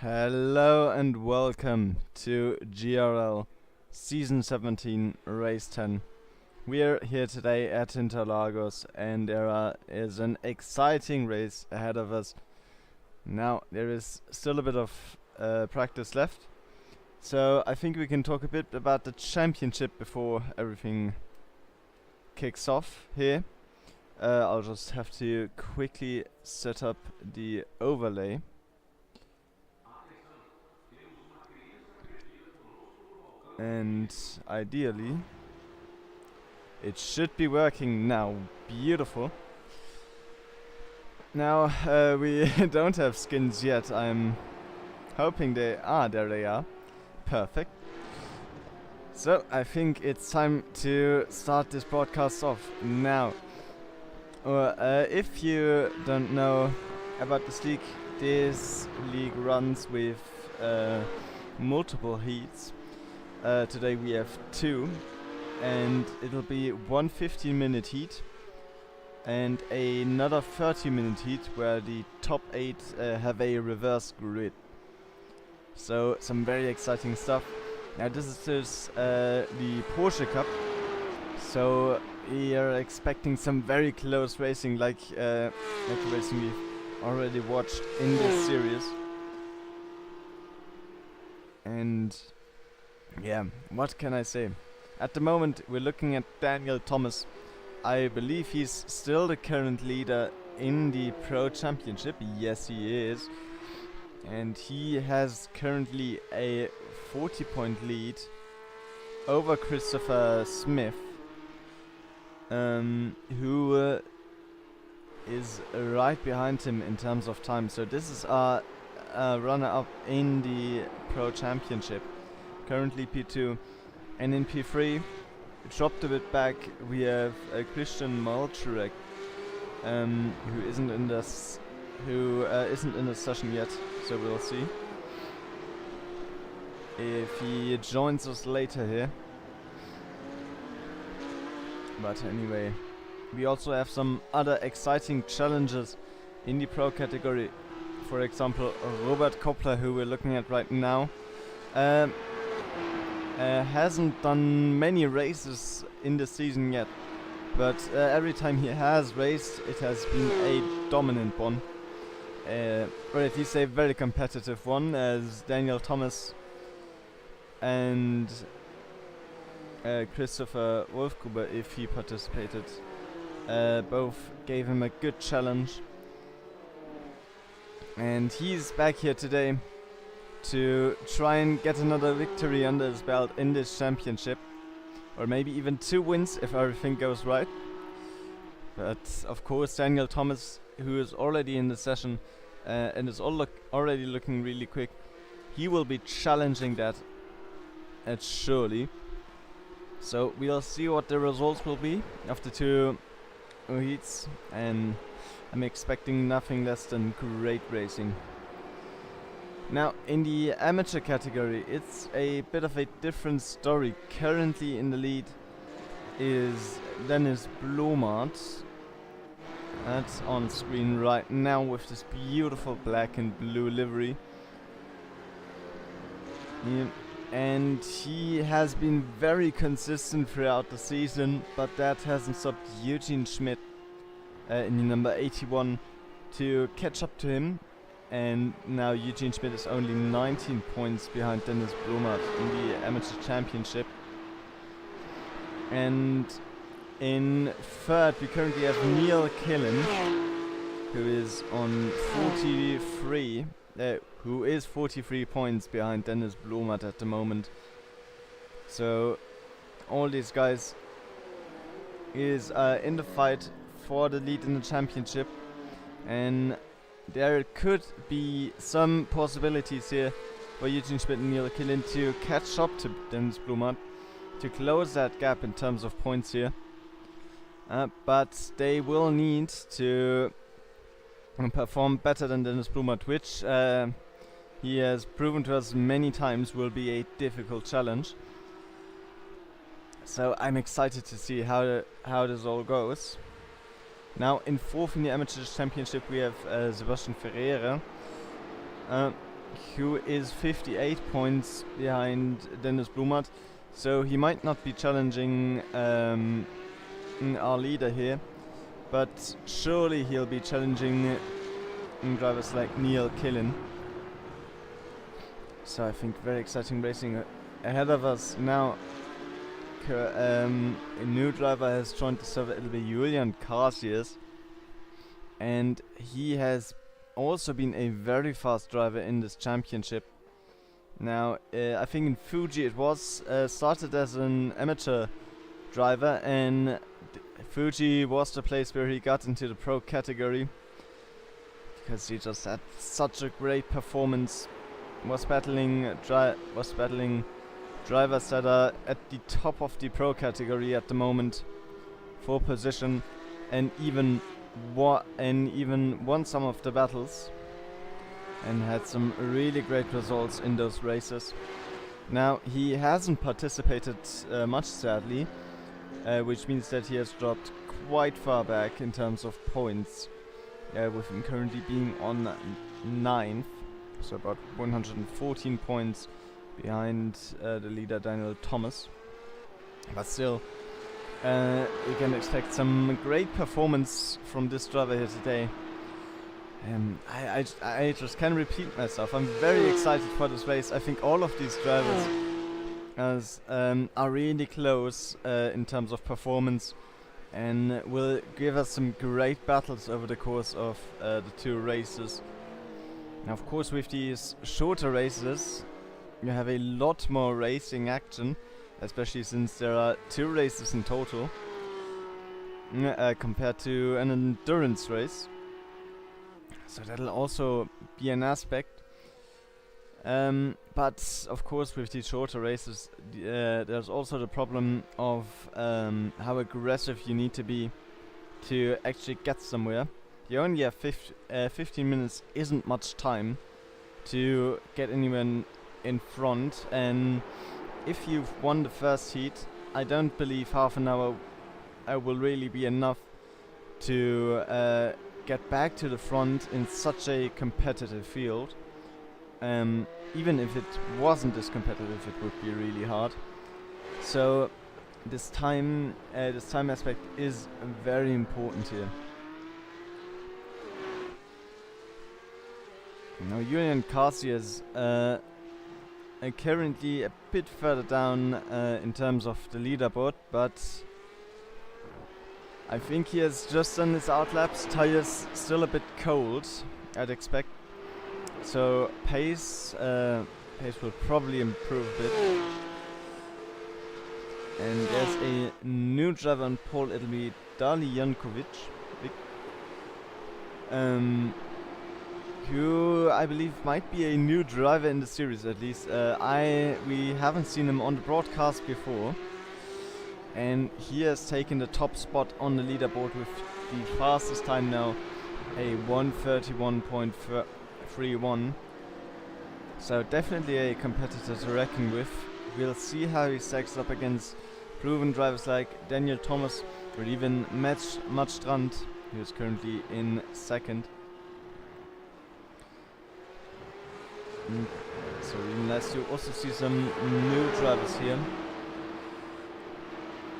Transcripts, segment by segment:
Hello and welcome to GRL Season 17 Race 10. We're here today at Interlagos and there is an exciting race ahead of us. Now there is still a bit of practice left, so I think we can talk a bit about the championship before everything kicks off here. I'll just have to quickly set up the overlay. And ideally it should be working now. Beautiful. Now we don't have skins yet. I'm hoping there they are. Perfect. So I think it's time to start this broadcast off now. If you don't know about this league runs with multiple heats. Today we have two, and it'll be one 15-minute heat and another 30-minute heat where the top 8 have a reverse grid. So some very exciting stuff. Now this is the Porsche Cup, so we are expecting some very close racing like the racing we've already watched in this series. And yeah, what can I say? At the moment we're looking at Daniel Thomas. I believe he's still the current leader in the Pro Championship. Yes, he is. And he has currently a 40-point lead over Christopher Smith, who is right behind him in terms of time. So this is our runner-up in the Pro Championship. Currently P2, and in P3 it dropped a bit back. We have Christian Malczarek, who isn't in the session yet, so we'll see if he joins us later here. But anyway, we also have some other exciting challenges in the Pro category. For example, Robert Koppler, who we're looking at right now, hasn't done many races in the season yet, but every time he has raced, it has been a dominant one, or at least a very competitive one, as Daniel Thomas and Christopher Wolfgruber, if he participated, both gave him a good challenge. And he's back here today to try and get another victory under his belt in this championship, or maybe even 2 wins if everything goes right. But of course Daniel Thomas, who is already in the session and is already looking really quick, he will be challenging that surely. So we'll see what the results will be after 2 heats, and I'm expecting nothing less than great racing. Now, in the amateur category, it's a bit of a different story. Currently in the lead is Dennis Blomart. That's on screen right now with this beautiful black and blue livery. Yeah. And he has been very consistent throughout the season, but that hasn't stopped Eugene Schmidt in the number 81 to catch up to him. And now Eugene Schmidt is only 19 points behind Dennis Blomart in the amateur championship. And in third we currently have Neil Killen, who is on 43, who is 43 points behind Dennis Blomart at the moment. So all these guys is in the fight for the lead in the championship, and there could be some possibilities here for Eugene Schmidt and Neil Killen to catch up to Dennis Blomart, to close that gap in terms of points here. But they will need to perform better than Dennis Blomart, which he has proven to us many times will be a difficult challenge. So I'm excited to see how this all goes. Now in fourth in the Amateur Championship we have Sebastian Ferreira. who is 58 points behind Dennis Blumert. So he might not be challenging our leader here, but surely he'll be challenging drivers like Neil Killen. So I think very exciting racing ahead of us now. A new driver has joined the server. It'll be Julian Carsius, and he has also been a very fast driver in this championship. Now I think in Fuji it was started as an amateur driver, and Fuji was the place where he got into the pro category because he just had such a great performance. Was battling drivers that are at the top of the pro category at the moment for position, and even won some of the battles and had some really great results in those races. Now he hasn't participated much, sadly, which means that he has dropped quite far back in terms of points, with him currently being on 9th, so about 114 points behind the leader Daniel Thomas. But still, we can expect some great performance from this driver here today. I just can't repeat myself. I'm very excited for this race. I think all of these drivers are really close in terms of performance, and will give us some great battles over the course of the two races. Now, of course, with these shorter races, you have a lot more racing action, especially since there are 2 races in total, compared to an endurance race. So that'll also be an aspect. But of course, with these shorter races, there's also the problem of how aggressive you need to be to actually get somewhere. You only have 15 minutes isn't much time to get anyone in front, and if you've won the first heat, I don't believe half an hour will really be enough to get back to the front in such a competitive field. Even if it wasn't this competitive, it would be really hard. So this time aspect is very important here. Now Julian Carsius currently a bit further down in terms of the leaderboard, but I think he has just done his outlaps. Tires still a bit cold, I'd expect. So pace will probably improve a bit. And there's a new driver on pole. It'll be Dali Jankovic, who I believe might be a new driver in the series, at least. We haven't seen him on the broadcast before, and he has taken the top spot on the leaderboard with the fastest time now, a 1:31.31. So definitely a competitor to reckon with. We'll see how he stacks up against proven drivers like Daniel Thomas or even Mats Strand, who is currently in 2nd. So really nice to also see some new drivers here.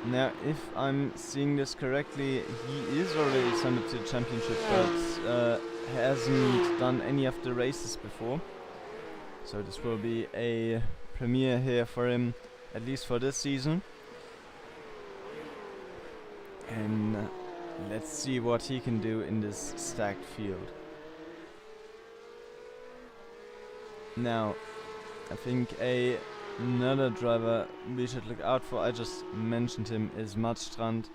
Now, if I'm seeing this correctly, he is already signed up to the championship, but hasn't done any of the races before. So this will be a premiere here for him, at least for this season. And let's see what he can do in this stacked field. Now, I think another driver we should look out for, I just mentioned him, is Mats Strand.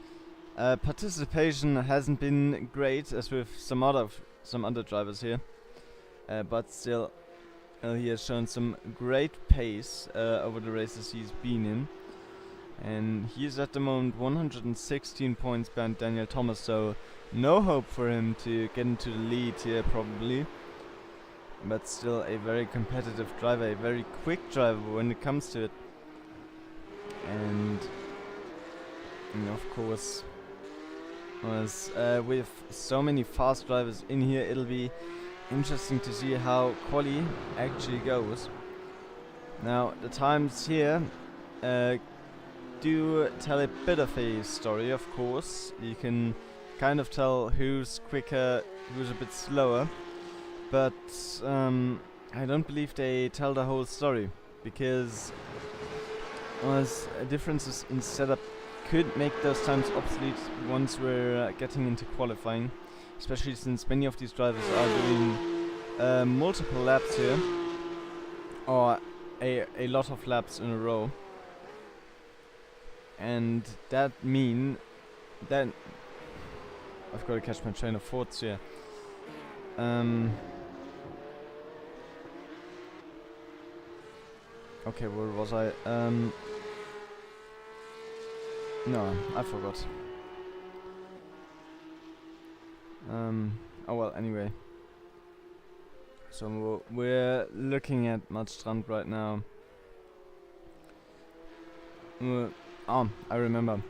Participation hasn't been great, as with some other drivers here, but still he has shown some great pace over the races he's been in, and he's at the moment 116 points behind Daniel Thomas, so no hope for him to get into the lead here probably. But still a very competitive driver, a very quick driver when it comes to it. And of course, with so many fast drivers in here, it'll be interesting to see how quali actually goes. Now the times here do tell a bit of a story, of course. You can kind of tell who's quicker, who's a bit slower, but I don't believe they tell the whole story, because differences in setup could make those times obsolete once we're getting into qualifying, especially since many of these drivers are doing multiple laps here, or a lot of laps in a row. And that mean that I've got to catch my train of thoughts here. Okay, where was I? No, I forgot. Oh well, anyway. So we're looking at Madstrand right now. I remember.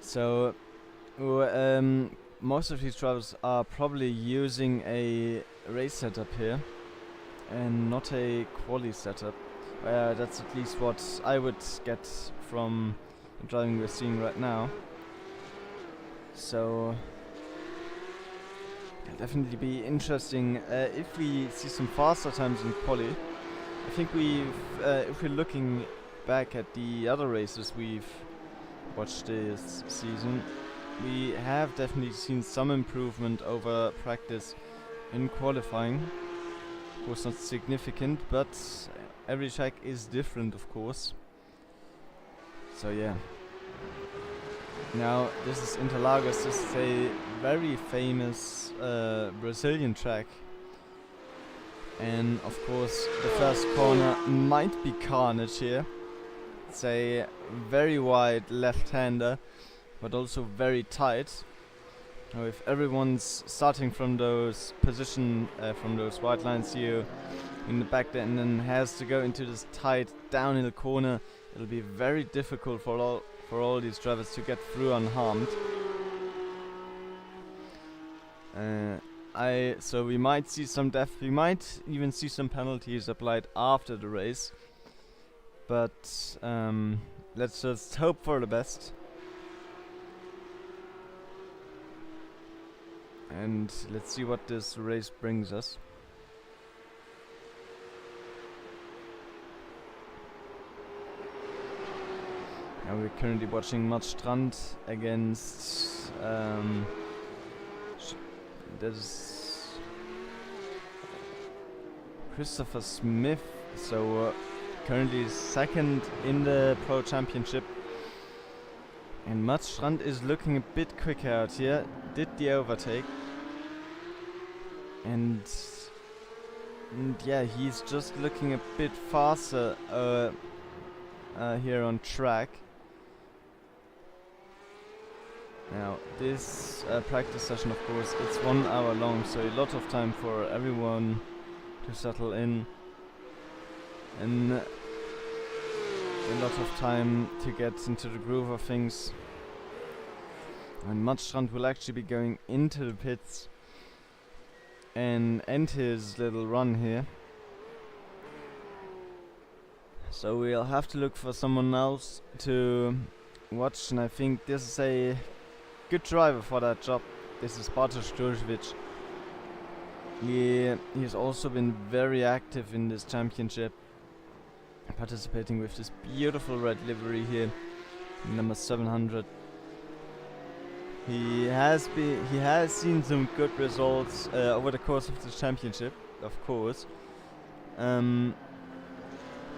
So, most of these drivers are probably using a race setup here, and not a quali setup. That's at least what I would get from the driving we're seeing right now. So, it'll definitely be interesting if we see some faster times in quali. I think if we're looking back at the other races we've watched this season, we have definitely seen some improvement over practice in qualifying. Of course not significant, but every track is different, of course. So yeah. Now this is Interlagos. This is a very famous Brazilian track. And of course the first corner might be carnage here. It's a very wide left-hander, but also very tight. Now if everyone's starting from those from those white lines here in the back there, and then has to go into this tight downhill corner, it'll be very difficult for all these drivers to get through unharmed. So we might see some death. We might even see some penalties applied after the race. But let's just hope for the best. And let's see what this race brings us. Now we're currently watching Madstrand against there's Christopher Smith, so currently second in the Pro Championship. And Madstrand is looking a bit quicker out here, did the overtake. And yeah, he's just looking a bit faster here on track. Now this practice session, of course, it's 1 hour long, so a lot of time for everyone to settle in, and a lot of time to get into the groove of things. And Madstrand will actually be going into the pits and end his little run here. So we'll have to look for someone else to watch, and I think this is a good driver for that job. This is Bartosz Djurjevic. He's also been very active in this championship, participating with this beautiful red livery here, number 700. He has seen some good results over the course of the championship, of course.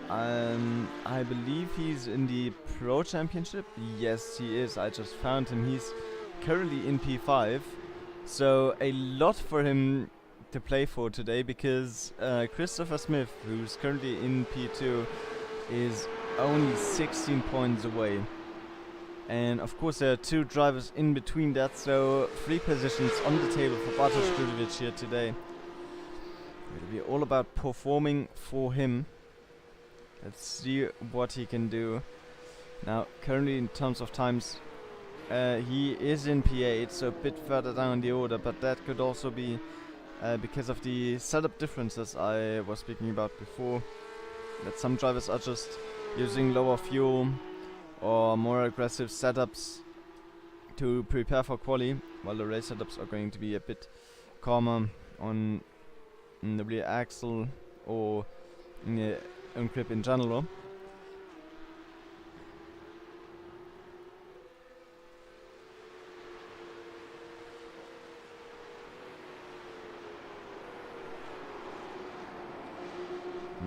I believe he's in the Pro Championship. Yes, he is. I just found him. He's currently in P5, so a lot for him to play for today, because Christopher Smith, who's currently in P2, is only 16 points away. And of course there are 2 drivers in between that, so 3 positions on the table for Bartosz Djurjevic here today. It'll be all about performing for him. Let's see what he can do. Now currently in terms of times, he is in P8, so a bit further down the order, but that could also be because of the setup differences I was speaking about before. That some drivers are just using lower fuel or more aggressive setups to prepare for quali, while the race setups are going to be a bit calmer on the rear axle or in the own grip in general.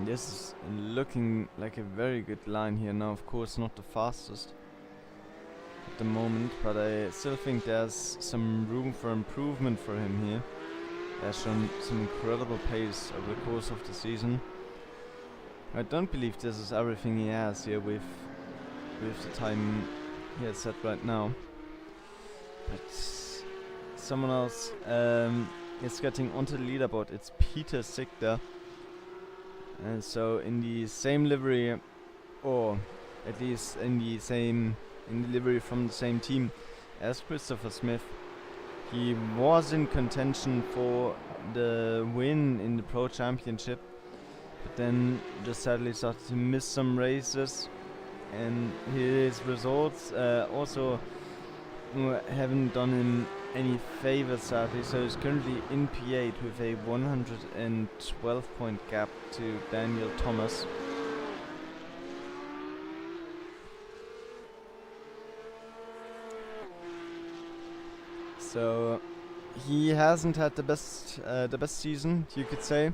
This is looking like a very good line here. Now, of course, not the fastest at the moment, but I still think there's some room for improvement for him here. He has shown some incredible pace over the course of the season. I don't believe this is everything he has here with the time he has set right now. But someone else is getting onto the leaderboard. It's Peter Sigter. And so in the same livery, or at least in the livery from the same team as Christopher Smith, he was in contention for the win in the Pro Championship, but then just sadly started to miss some races, and his results also haven't done him any favors, sadly. So he's currently in P8 with a 112 point gap to Daniel Thomas. So he hasn't had the best season, you could say,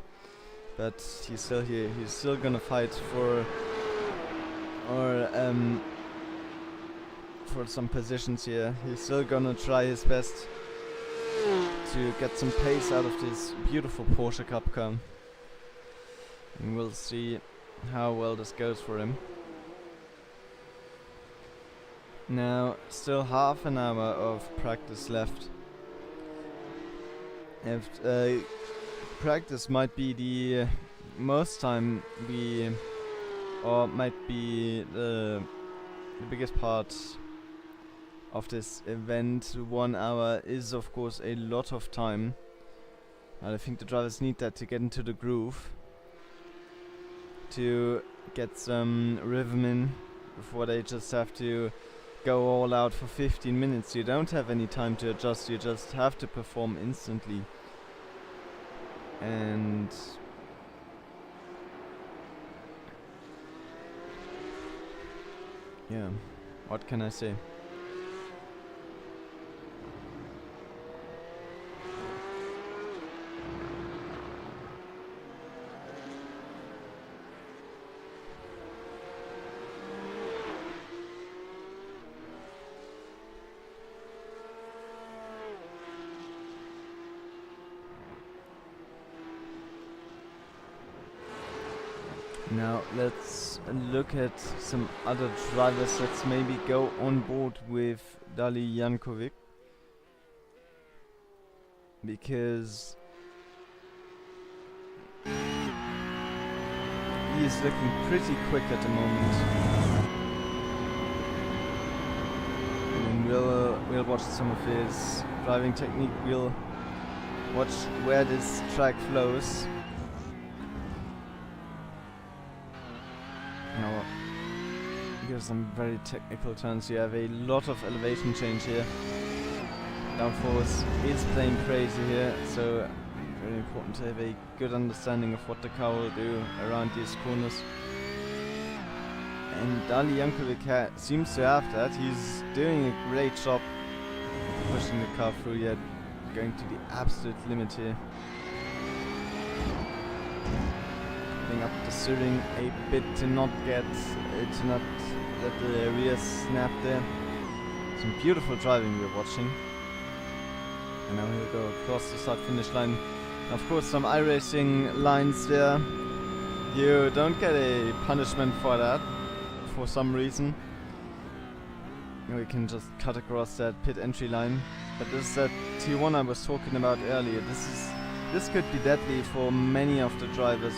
but he's still here. He's still gonna fight for some positions here. He's still gonna try his best to get some pace out of this beautiful Porsche Cup car. And we'll see how well this goes for him. Now, still half an hour of practice left. Practice might be the most time might be the biggest part of this event. 1 hour is of course a lot of time, and I think the drivers need that to get into the groove, to get some rhythm in before they just have to go all out for 15 minutes. You don't have any time to adjust, you just have to perform instantly. And yeah, what can I say? Now let's look at some other drivers. Let's maybe go on board with Dali Jankovic, because he is looking pretty quick at the moment. And we'll watch some of his driving technique. We'll watch where this track flows. Now, here's some very technical turns. You have a lot of elevation change here. Downforce is playing crazy here, so very important to have a good understanding of what the car will do around these corners. And Dali Jankovic seems to have that. He's doing a great job pushing the car through, yet going to the absolute limit here. Up the steering a bit to not let the rear snap there. Some beautiful driving we're watching. And now he'll go across the start-finish line. Of course, some iRacing lines there. You don't get a punishment for that, for some reason. We can just cut across that pit entry line. But this is that T1 I was talking about earlier. This could be deadly for many of the drivers.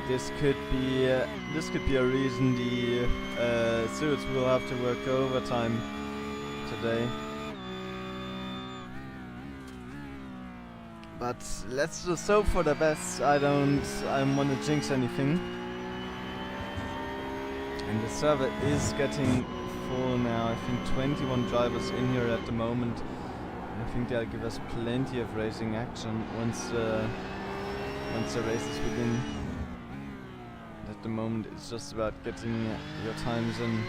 This could be a reason the suits will have to work overtime today. But let's just hope for the best. I don't want to jinx anything. And the server is getting full now. I think 21 drivers in here at the moment. I think they'll give us plenty of racing action once the races begin. At the moment it's just about getting your times in.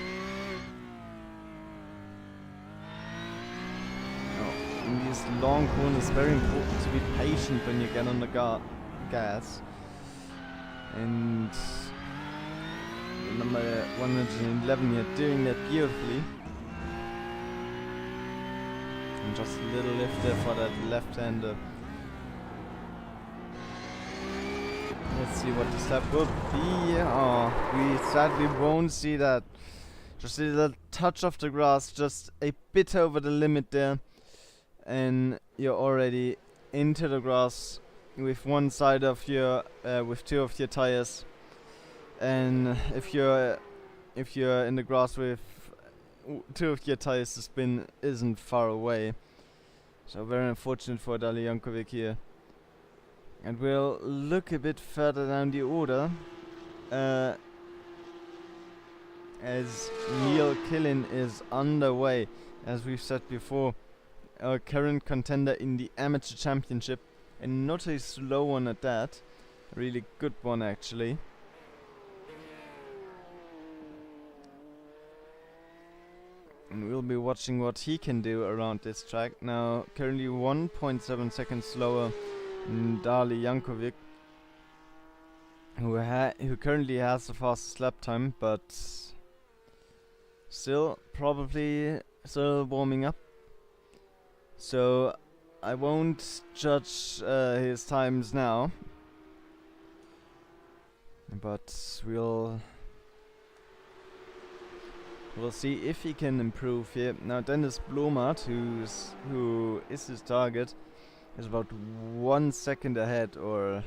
In these long corners, it's very important to be patient when you get on the gas. And number 111 here doing that beautifully. And just a little lift there for that left-hander. Let's see what this lap will be. Oh, we sadly won't see that. Just a little touch of the grass, just a bit over the limit there. And you're already into the grass with one side of your, with two of your tires. And if you're in the grass with two of your tires, the spin isn't far away. So very unfortunate for Dali Jankovic here. And we'll look a bit further down the order. As Neil Killen is underway, as we've said before. Our current contender in the amateur championship, and not a slow one at that. A really good one actually. And we'll be watching what he can do around this track. Now currently 1.7 seconds slower than Dali Jankovic, who currently has the fastest lap time, but still probably still warming up. So I won't judge his times now, but we'll see if he can improve here. Now Dennis Blomart, who is his target, is about 1 second ahead, or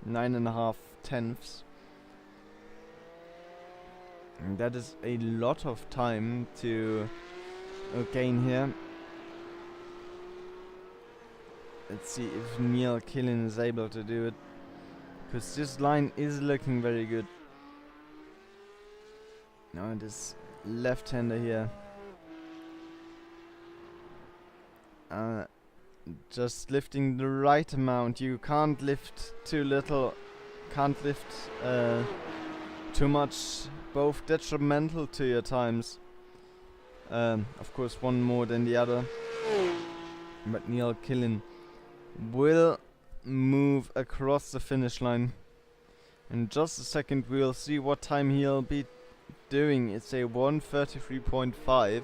9.5 tenths. And that is a lot of time to gain here. Let's see if Neil Killen is able to do it, because this line is looking very good. Now this left-hander here, just lifting the right amount. You can't lift too little, can't lift too much, both detrimental to your times. Of course one more than the other, but Neil Killen will move across the finish line. In just a second we'll see what time he'll be doing. It's a 1:33.5.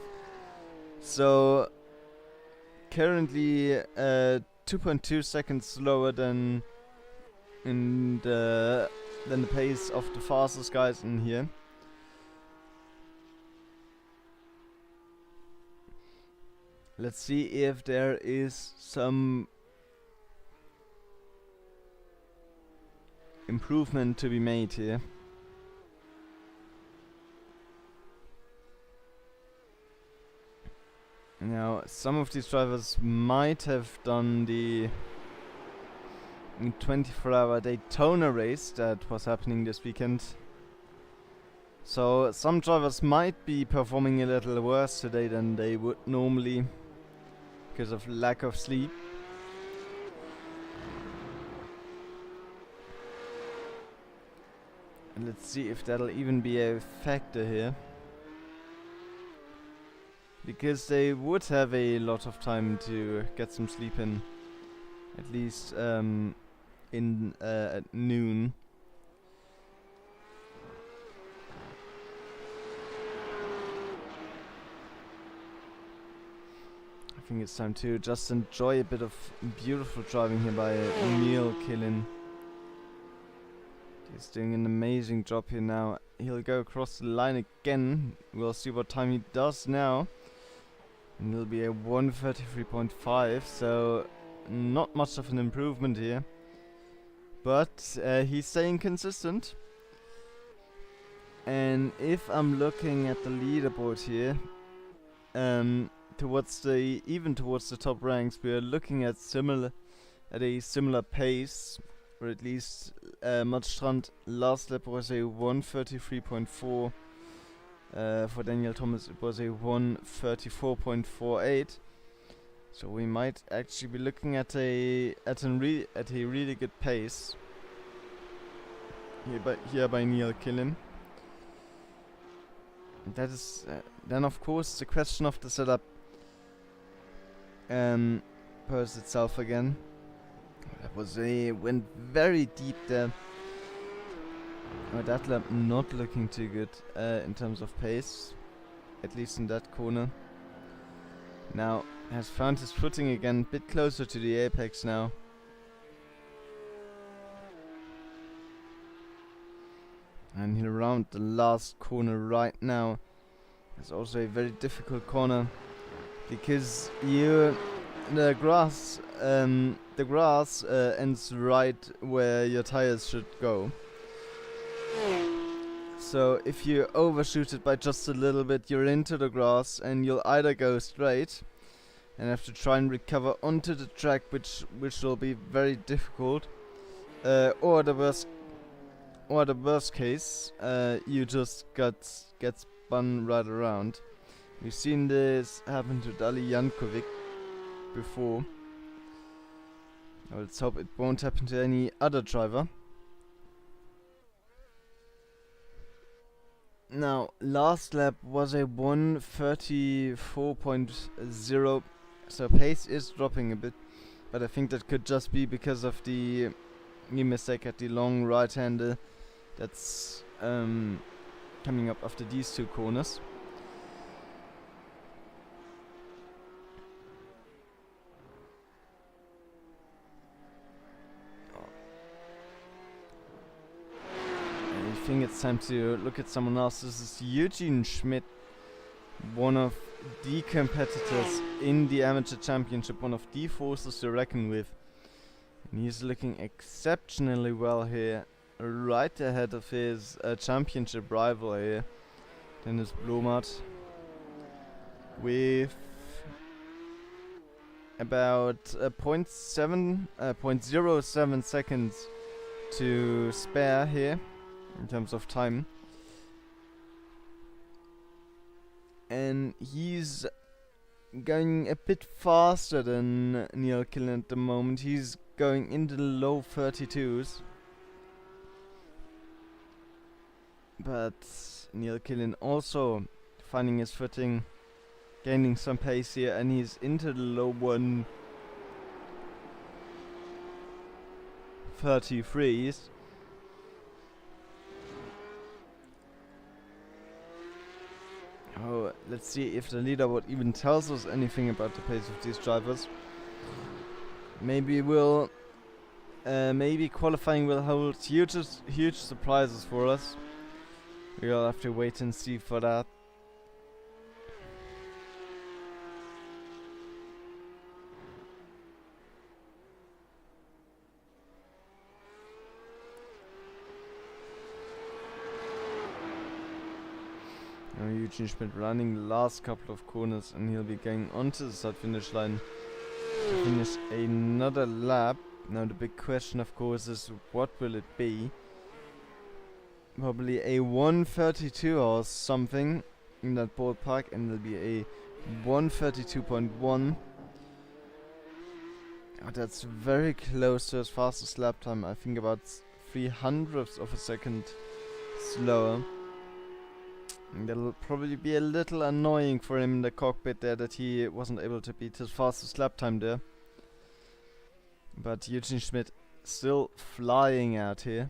So currently 2.2 seconds slower than the pace of the fastest guys in here. Let's see if there is some improvement to be made here. Now some of these drivers might have done the 24-hour Daytona race that was happening this weekend. So some drivers might be performing a little worse today than they would normally because of lack of sleep. And let's see if that'll even be a factor here, because they would have a lot of time to get some sleep in, at least at noon. I think it's time to just enjoy a bit of beautiful driving here by Neil Killen. He's doing an amazing job here now. He'll go across the line again. We'll see what time he does now. And it'll be a 1:33.5, so not much of an improvement here. But he's staying consistent. And if I'm looking at the leaderboard here, towards the top ranks, we are looking at similar at a similar pace, or at least Mattstrand last lap was a 1:33.4. For Daniel Thomas it was a 1:34.48. So we might actually be looking at a really good pace here by Neil Killen. That is then of course the question of the setup posed itself again. That went very deep there. That lap not looking too good in terms of pace, at least in that corner. Now has found his footing again, a bit closer to the apex now. And he'll round the last corner right now. It's also a very difficult corner because the grass ends right where your tires should go. So if you overshoot it by just a little bit, you're into the grass and you'll either go straight and have to try and recover onto the track, which will be very difficult, or the worst case, you just get spun right around. We've seen this happen to Dali Jankovic before. Let's hope it won't happen to any other driver. Now, last lap was a 1:34.0, so pace is dropping a bit, but I think that could just be because of the new mistake at the long right-hander that's coming up after these two corners. I think it's time to look at someone else. This is Eugene Schmidt, one of the competitors in the amateur championship, one of the forces to reckon with. And he's looking exceptionally well here, right ahead of his championship rival here, Dennis Blomert, with about 0.07 seconds to spare here in terms of time. And he's going a bit faster than Neil Killen at the moment. He's going into the low 32s. But Neil Killen also finding his footing, gaining some pace here, and he's into the low 1:33s. Oh, let's see if the leaderboard even tells us anything about the pace of these drivers. Maybe qualifying will hold huge surprises for us. We'll have to wait and see for that. Now Eugene Schmidt running the last couple of corners, and he'll be going onto the start finish line to finish another lap. Now the big question of course is, what will it be? Probably a 1:32 or something in that ballpark, and it'll be a 1:32.1. Oh, that's very close to his fastest lap time. I think about 0.03 of a second slower. And that'll probably be a little annoying for him in the cockpit there, that he wasn't able to beat his fastest lap time there. But Eugene Schmidt still flying out here.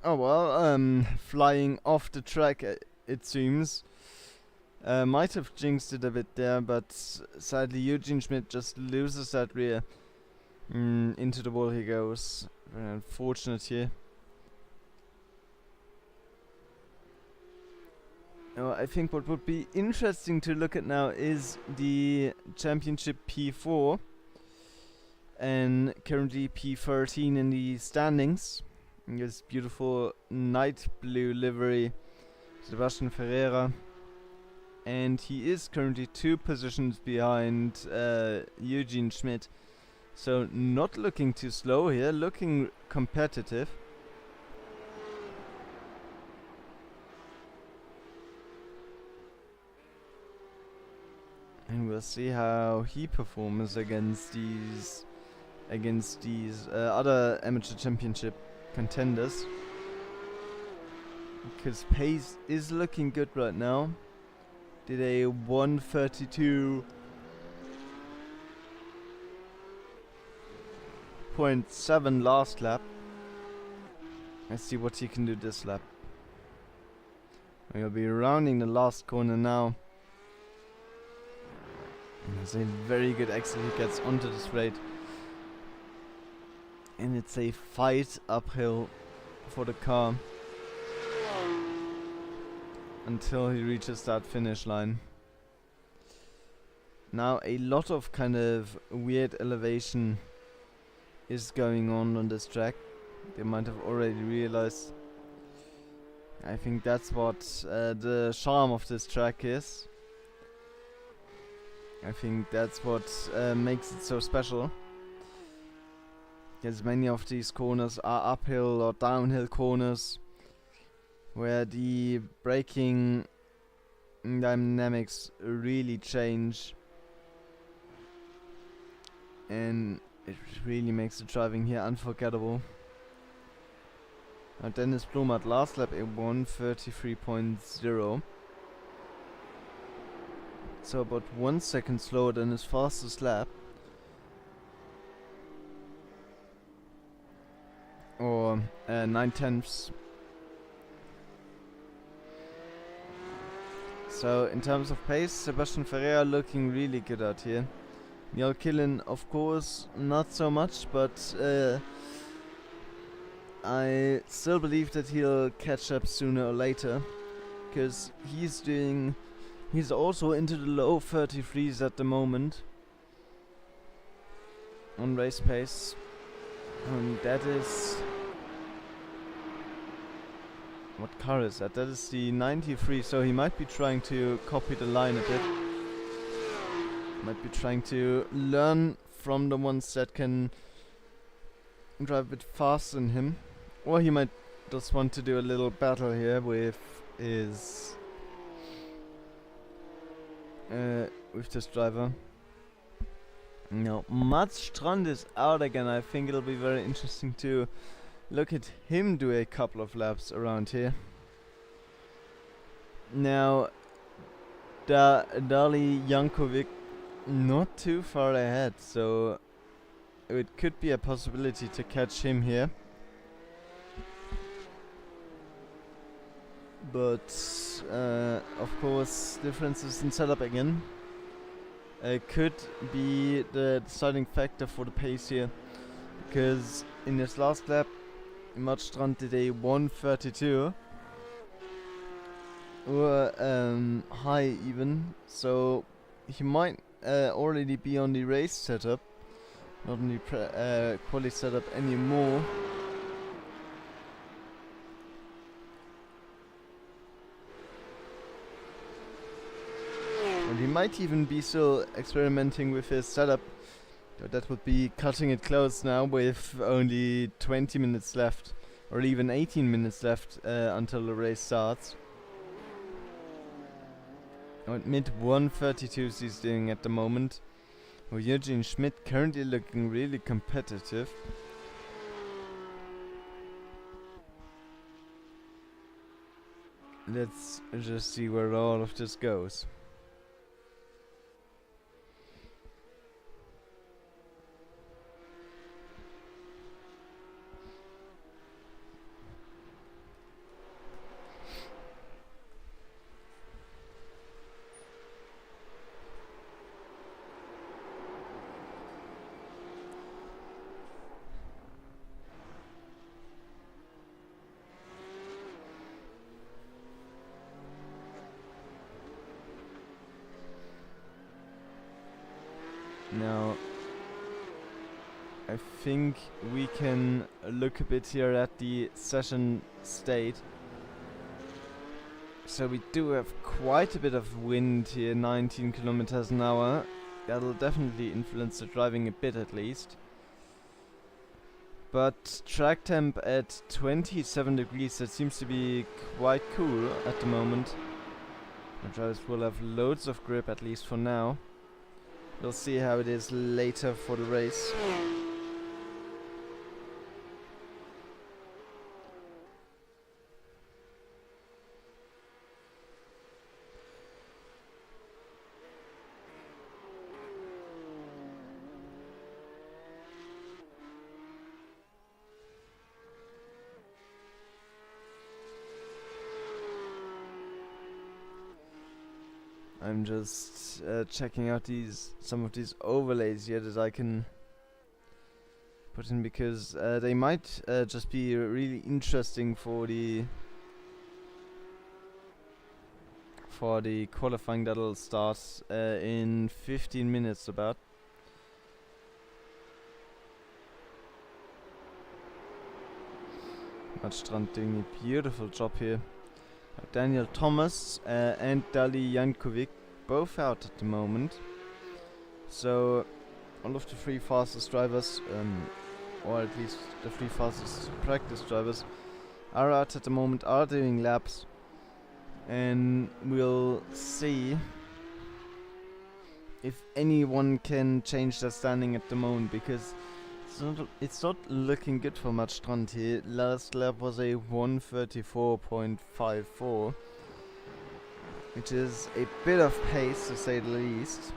Oh well, flying off the track it seems. Might have jinxed it a bit there, but sadly Eugene Schmidt just loses that rear. Into the wall he goes. Very unfortunate here. I think what would be interesting to look at now is the championship P4 and currently P13 in the standings. And this beautiful night blue livery, Sebastian Ferreira. and he is currently 2 positions behind Eugene Schmidt. So not looking too slow here, looking competitive. And we'll see how he performs against these other amateur championship contenders. Because pace is looking good right now. Did a 1:32.7 last lap. Let's see what he can do this lap. We'll be rounding the last corner now. It's a very good exit. He gets onto the straight. And it's a fight uphill for the car until he reaches that finish line. Now a lot of kind of weird elevation is going on this track. They might have already realized. I think that's what the charm of this track is. I think that's what makes it so special. Because many of these corners are uphill or downhill corners where the braking dynamics really change, and it really makes the driving here unforgettable. Now Dennis Blum at last lap a 1:33.0. So about 1 second slower than his fastest lap. Or 9/10. So in terms of pace, Sebastian Ferreira looking really good out here. Neil Killen, of course, not so much, but I still believe that he'll catch up sooner or later, because he's also into the low 33s at the moment on race pace, and that is, what car is that? That is the 93, so he might be trying to copy the line a bit. Might be trying to learn from the ones that can drive a bit faster than him. Or he might just want to do a little battle here with his with this driver. Now Mats Strand is out again. I think it'll be very interesting to look at him do a couple of laps around here. Now Dali Jankovic not too far ahead, so it could be a possibility to catch him here. But of course, differences in setup again could be the deciding factor for the pace here, because in his last lap Mats Strand did a 1:32 or high even, so he might already be on the race setup, not on the quali setup anymore. And he might even be still experimenting with his setup. But that would be cutting it close now with only 20 minutes left, or even 18 minutes left until the race starts. And mid 1:32s he's doing at the moment. Well, Eugene Schmidt currently looking really competitive. Let's just see where all of this goes. Now, I think we can look a bit here at the session state. So we do have quite a bit of wind here, 19 kilometers an hour. That'll definitely influence the driving a bit at least. But track temp at 27 degrees, that seems to be quite cool at the moment. The drivers will have loads of grip, at least for now. We'll see how it is later for the race. I'm just checking out some of these overlays here that I can put in, because they might just be really interesting for the qualifying that'll start in 15 minutes about. Strand doing a beautiful job here. Daniel Thomas and Dali Jankovic both out at the moment. So all of the three fastest drivers, or at least the three fastest practice drivers, are out at the moment, are doing laps. And we'll see if anyone can change their standing at the moment, because it's not looking good for Strand here. Last lap was a 1:34.54, which is a bit of pace to say the least.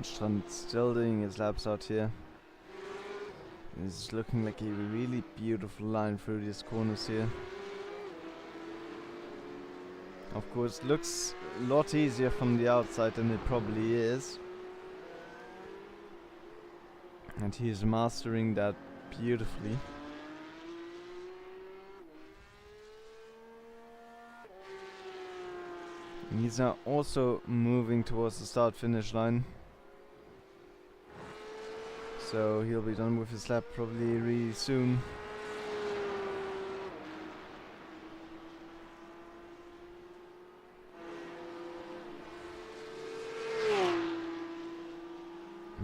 Strand still doing his laps out here. It's looking like a really beautiful line through these corners here. Of course, looks a lot easier from the outside than it probably is. And he's mastering that beautifully. And he's now also moving towards the start-finish line. So he'll be done with his lap probably really soon.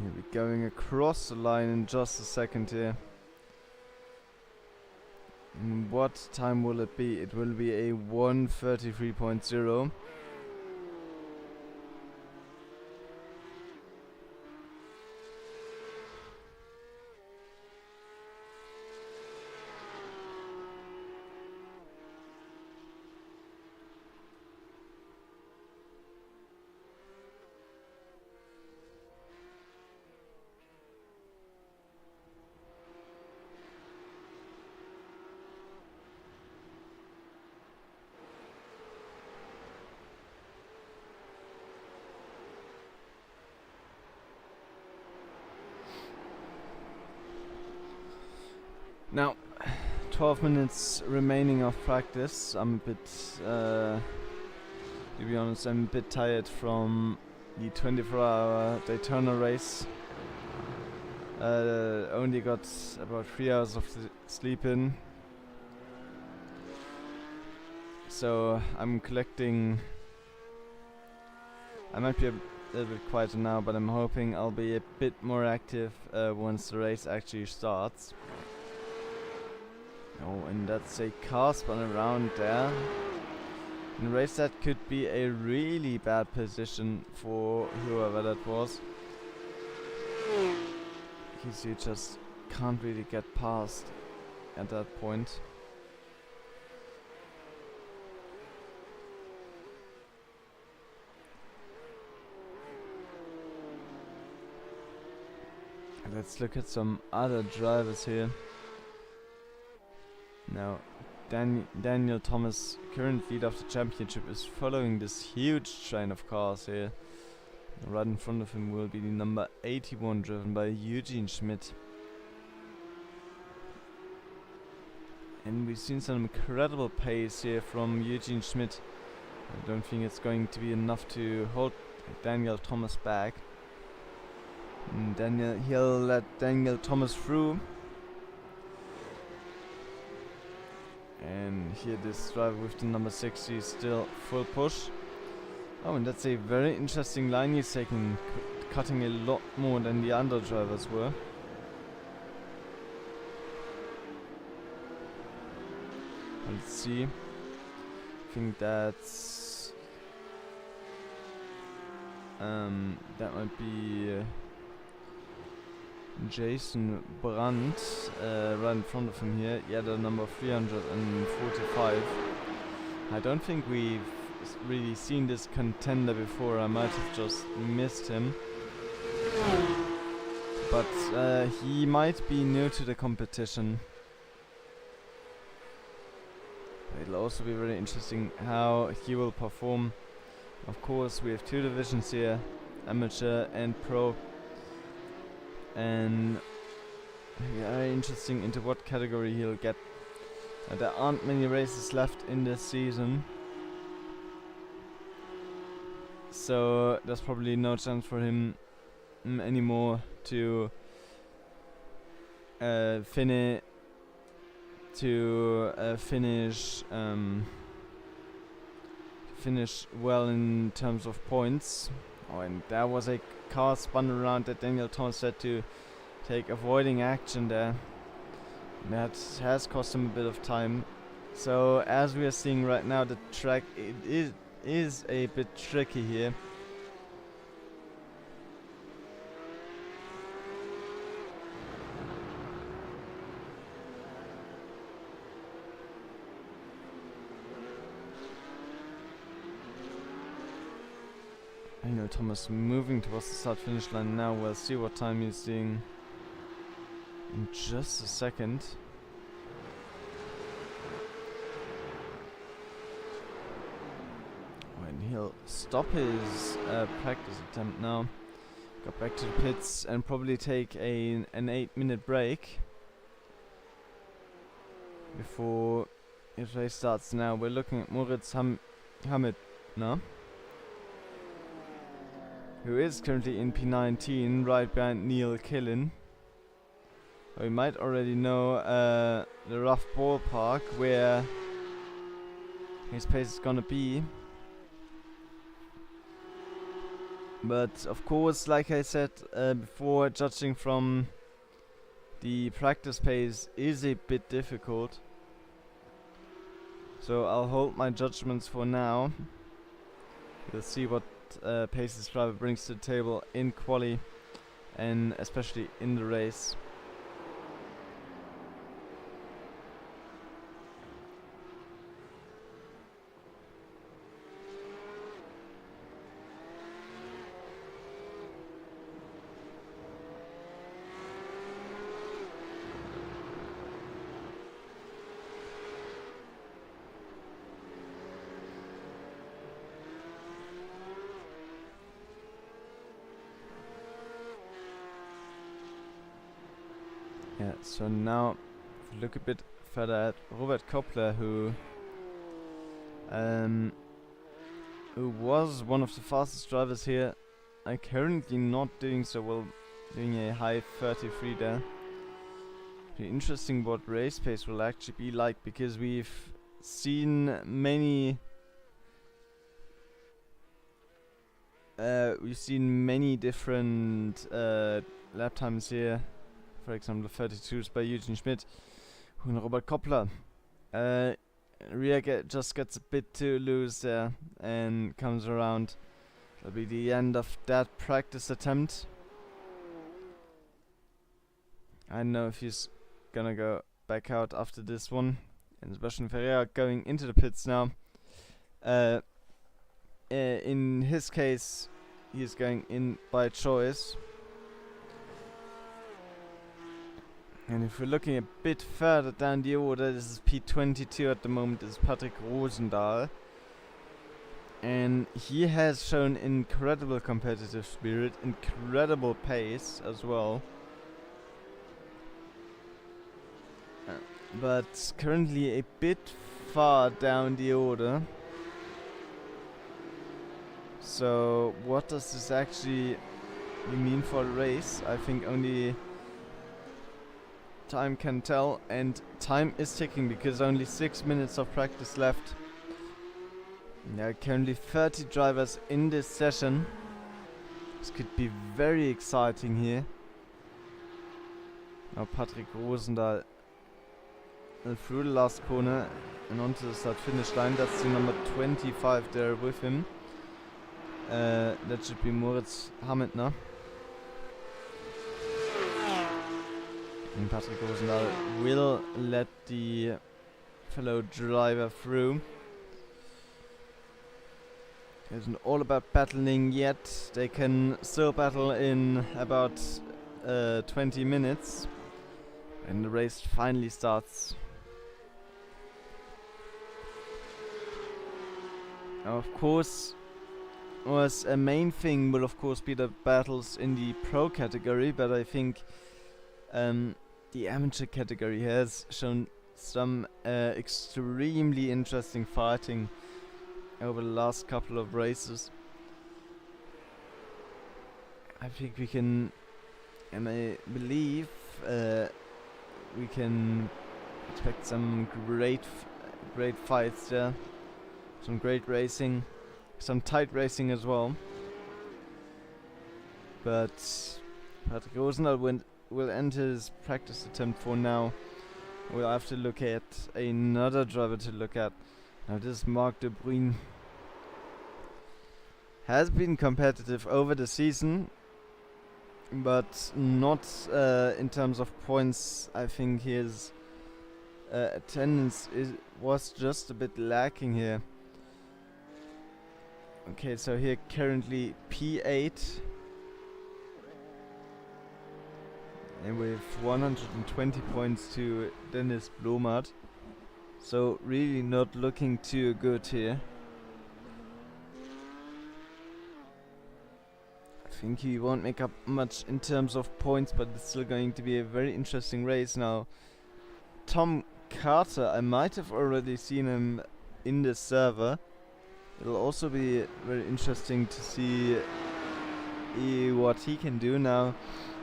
He'll be going across the line in just a second here. And what time will it be? It will be a 1:33.0. Now, 12 minutes remaining of practice. I'm a bit, to be honest, I'm a bit tired from the 24-hour Daytona race. Only got about 3 hours of sleep in. So I'm collecting. I might be a little bit quieter now, but I'm hoping I'll be a bit more active once the race actually starts. Oh, and that's a car spun around there. In a race that could be a really bad position for whoever that was. because you just can't really get past at that point. Let's look at some other drivers here. Now, Daniel Thomas, current leader of the championship, is following this huge train of cars here. Right in front of him will be the number 81, driven by Eugene Schmidt. And we've seen some incredible pace here from Eugene Schmidt. I don't think it's going to be enough to hold Daniel Thomas back. And he'll let Daniel Thomas through. And here this driver with the number 60 is still full push. Oh, and that's a very interesting line he's taking, cutting a lot more than the other drivers were. Let's see. I think that's that might be Jason Brandt right in front of him here. Yeah, the number 345. I don't think we've really seen this contender before. I might have just missed him. But he might be new to the competition. It'll also be very interesting how he will perform. Of course, we have two divisions here, amateur and pro. And very interesting into what category he'll get. There aren't many races left in this season, so there's probably no chance for him anymore to finish well in terms of points. Oh, and there was a car spun around that Daniel Thomas had to take avoiding action there. That has cost him a bit of time. So as we are seeing right now, the track is a bit tricky here. Daniel Thomas moving towards the start-finish line now. We'll see what time he's doing in just a second. When he'll stop his practice attempt now, go back to the pits and probably take an 8-minute break before his race starts. Now we're looking at Moritz Hamid now, who is currently in P19, right behind Neil Killen. We might already know the rough ballpark where his pace is gonna be. But of course, like I said before, judging from the practice pace is a bit difficult. So I'll hold my judgments for now. We'll see what pace this driver brings to the table in quali and especially in the race. Yeah, so now if we look a bit further at Robert Koppler, who was one of the fastest drivers here, currently not doing so well, doing a high 33 there. Be interesting what race pace will actually be like, because we've seen many different lap times here. For example, 32s by Eugene Schmidt and Robert Koppler. Rear just gets a bit too loose there and comes around. That'll be the end of that practice attempt. I don't know if he's gonna go back out after this one. And Sebastian Ferreira going into the pits now. In his case, he's going in by choice. And if we're looking a bit further down the order, this is P22 at the moment, this is Patrick Rosendahl. And he has shown incredible competitive spirit, incredible pace as well. But currently a bit far down the order. So what does this actually mean for a race? I think only time can tell, and time is ticking because only 6 minutes of practice left. There are currently 30 drivers in this session. This could be very exciting here. Now Patrick Rosendahl through the last corner and onto the start finish line. That's the number 25 there with him. That should be Moritz Hammendner. And Patrick Rosendahl will let the fellow driver through. It isn't all about battling yet. They can still battle in about 20 minutes. And the race finally starts. Now, of course, was a main thing will of course be the battles in the pro category, but I think the amateur category has shown some extremely interesting fighting over the last couple of races. I think we can, and I believe we can expect some great fights there, some great racing, some tight racing as well. But Patrick Rosendahl will end his practice attempt for now. We'll have to look at another driver to look at. Now this is Marc de Bruyn. Has been competitive over the season, but not in terms of points. I think his attendance was just a bit lacking here. Okay, so here currently P8. And with 120 points to Dennis Blomart. So really not looking too good here. I think he won't make up much in terms of points, but it's still going to be a very interesting race. Now, Tom Carter, I might have already seen him in the server. It'll also be very interesting to see what he can do now.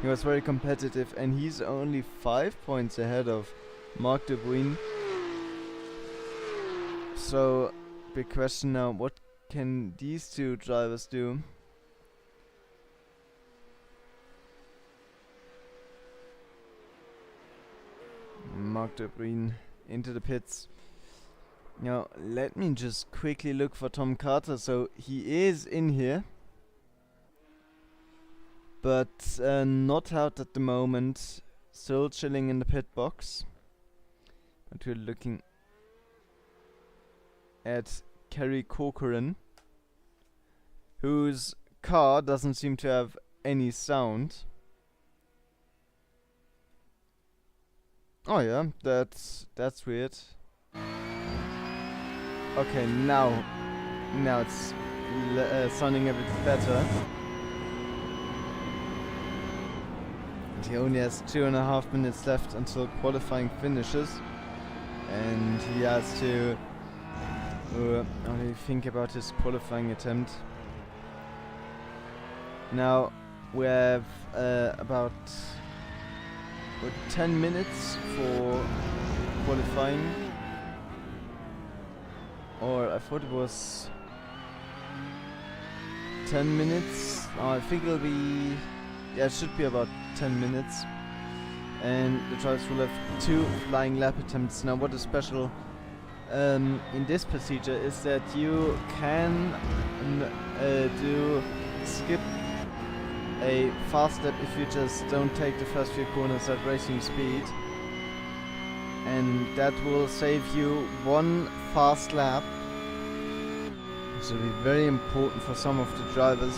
He was very competitive and he's only 5 points ahead of Marc de Bruyn. So, big question now, what can these two drivers do? Marc de Bruyn into the pits. Now, let me just quickly look for Tom Carter. So, he is in here, but not out at the moment. Still chilling in the pit box. But we're looking at Kerry Corcoran, whose car doesn't seem to have any sound. Oh yeah, that's weird. Okay, now it's sounding a bit better. And he only has 2.5 minutes left until qualifying finishes, and he has to only think about his qualifying attempt. Now we have about 10 minutes for qualifying. Or I thought it was 10 minutes. I think it'll be, yeah, it should be about 10 minutes. And the drivers will have 2 flying lap attempts. Now what is special in this procedure is that you can do skip a fast lap if you just don't take the first few corners at racing speed. And that will save you one fast lap. This will be very important for some of the drivers,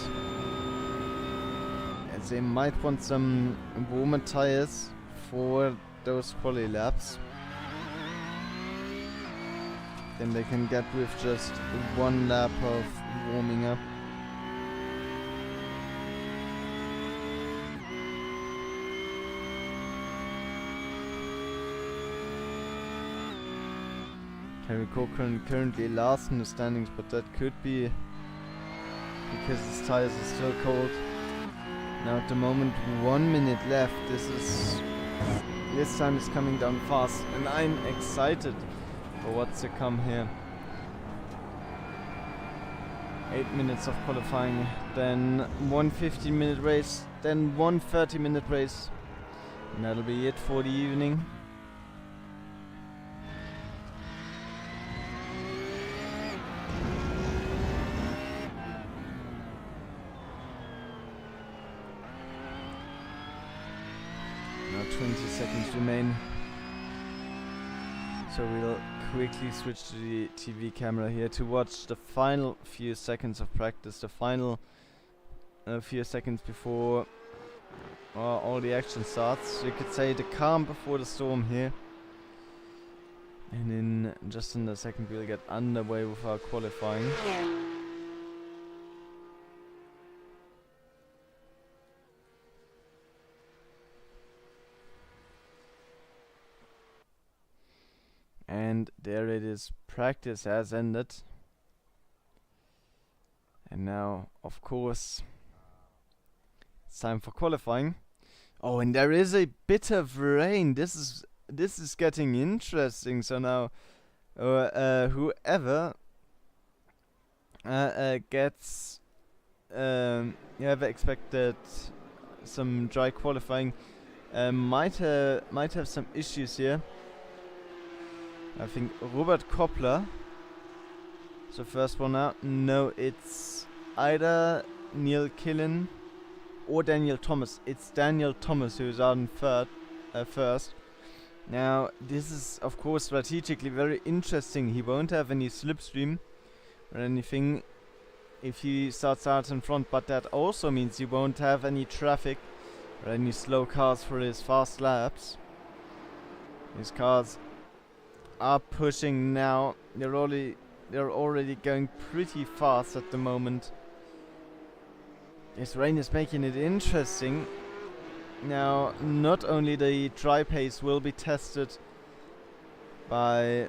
as they might want some warmer tires for those quali laps. Then they can get with just one lap of warming up. Rico currently last in the standings, but that could be because his tires are still cold. Now at the moment 1 minute left. This time is coming down fast, and I'm excited for what's to come here. 8 minutes of qualifying, then 1 15-minute race, then 1 30-minute race, and that'll be it for the evening. Now 20 seconds remain, so we'll quickly switch to the TV camera here to watch the final few seconds of practice, the final few seconds before all the action starts. You could say the calm before the storm here. And in just in a second we'll get underway with our qualifying. And there it is, practice has ended. And now, of course, it's time for qualifying. Oh, and there is a bit of rain. This is getting interesting. So now, whoever gets, whoever expected some dry qualifying, might have some issues here. I think Robert Koppler is the first one out. No, it's either Neil Killen or Daniel Thomas. It's Daniel Thomas who's out in first. Now, this is of course strategically very interesting. He won't have any slipstream or anything if he starts out in front, but that also means he won't have any traffic or any slow cars for his fast laps. His cars are pushing now. They're already going pretty fast at the moment. This rain is making it interesting. Now, not only the dry pace will be tested by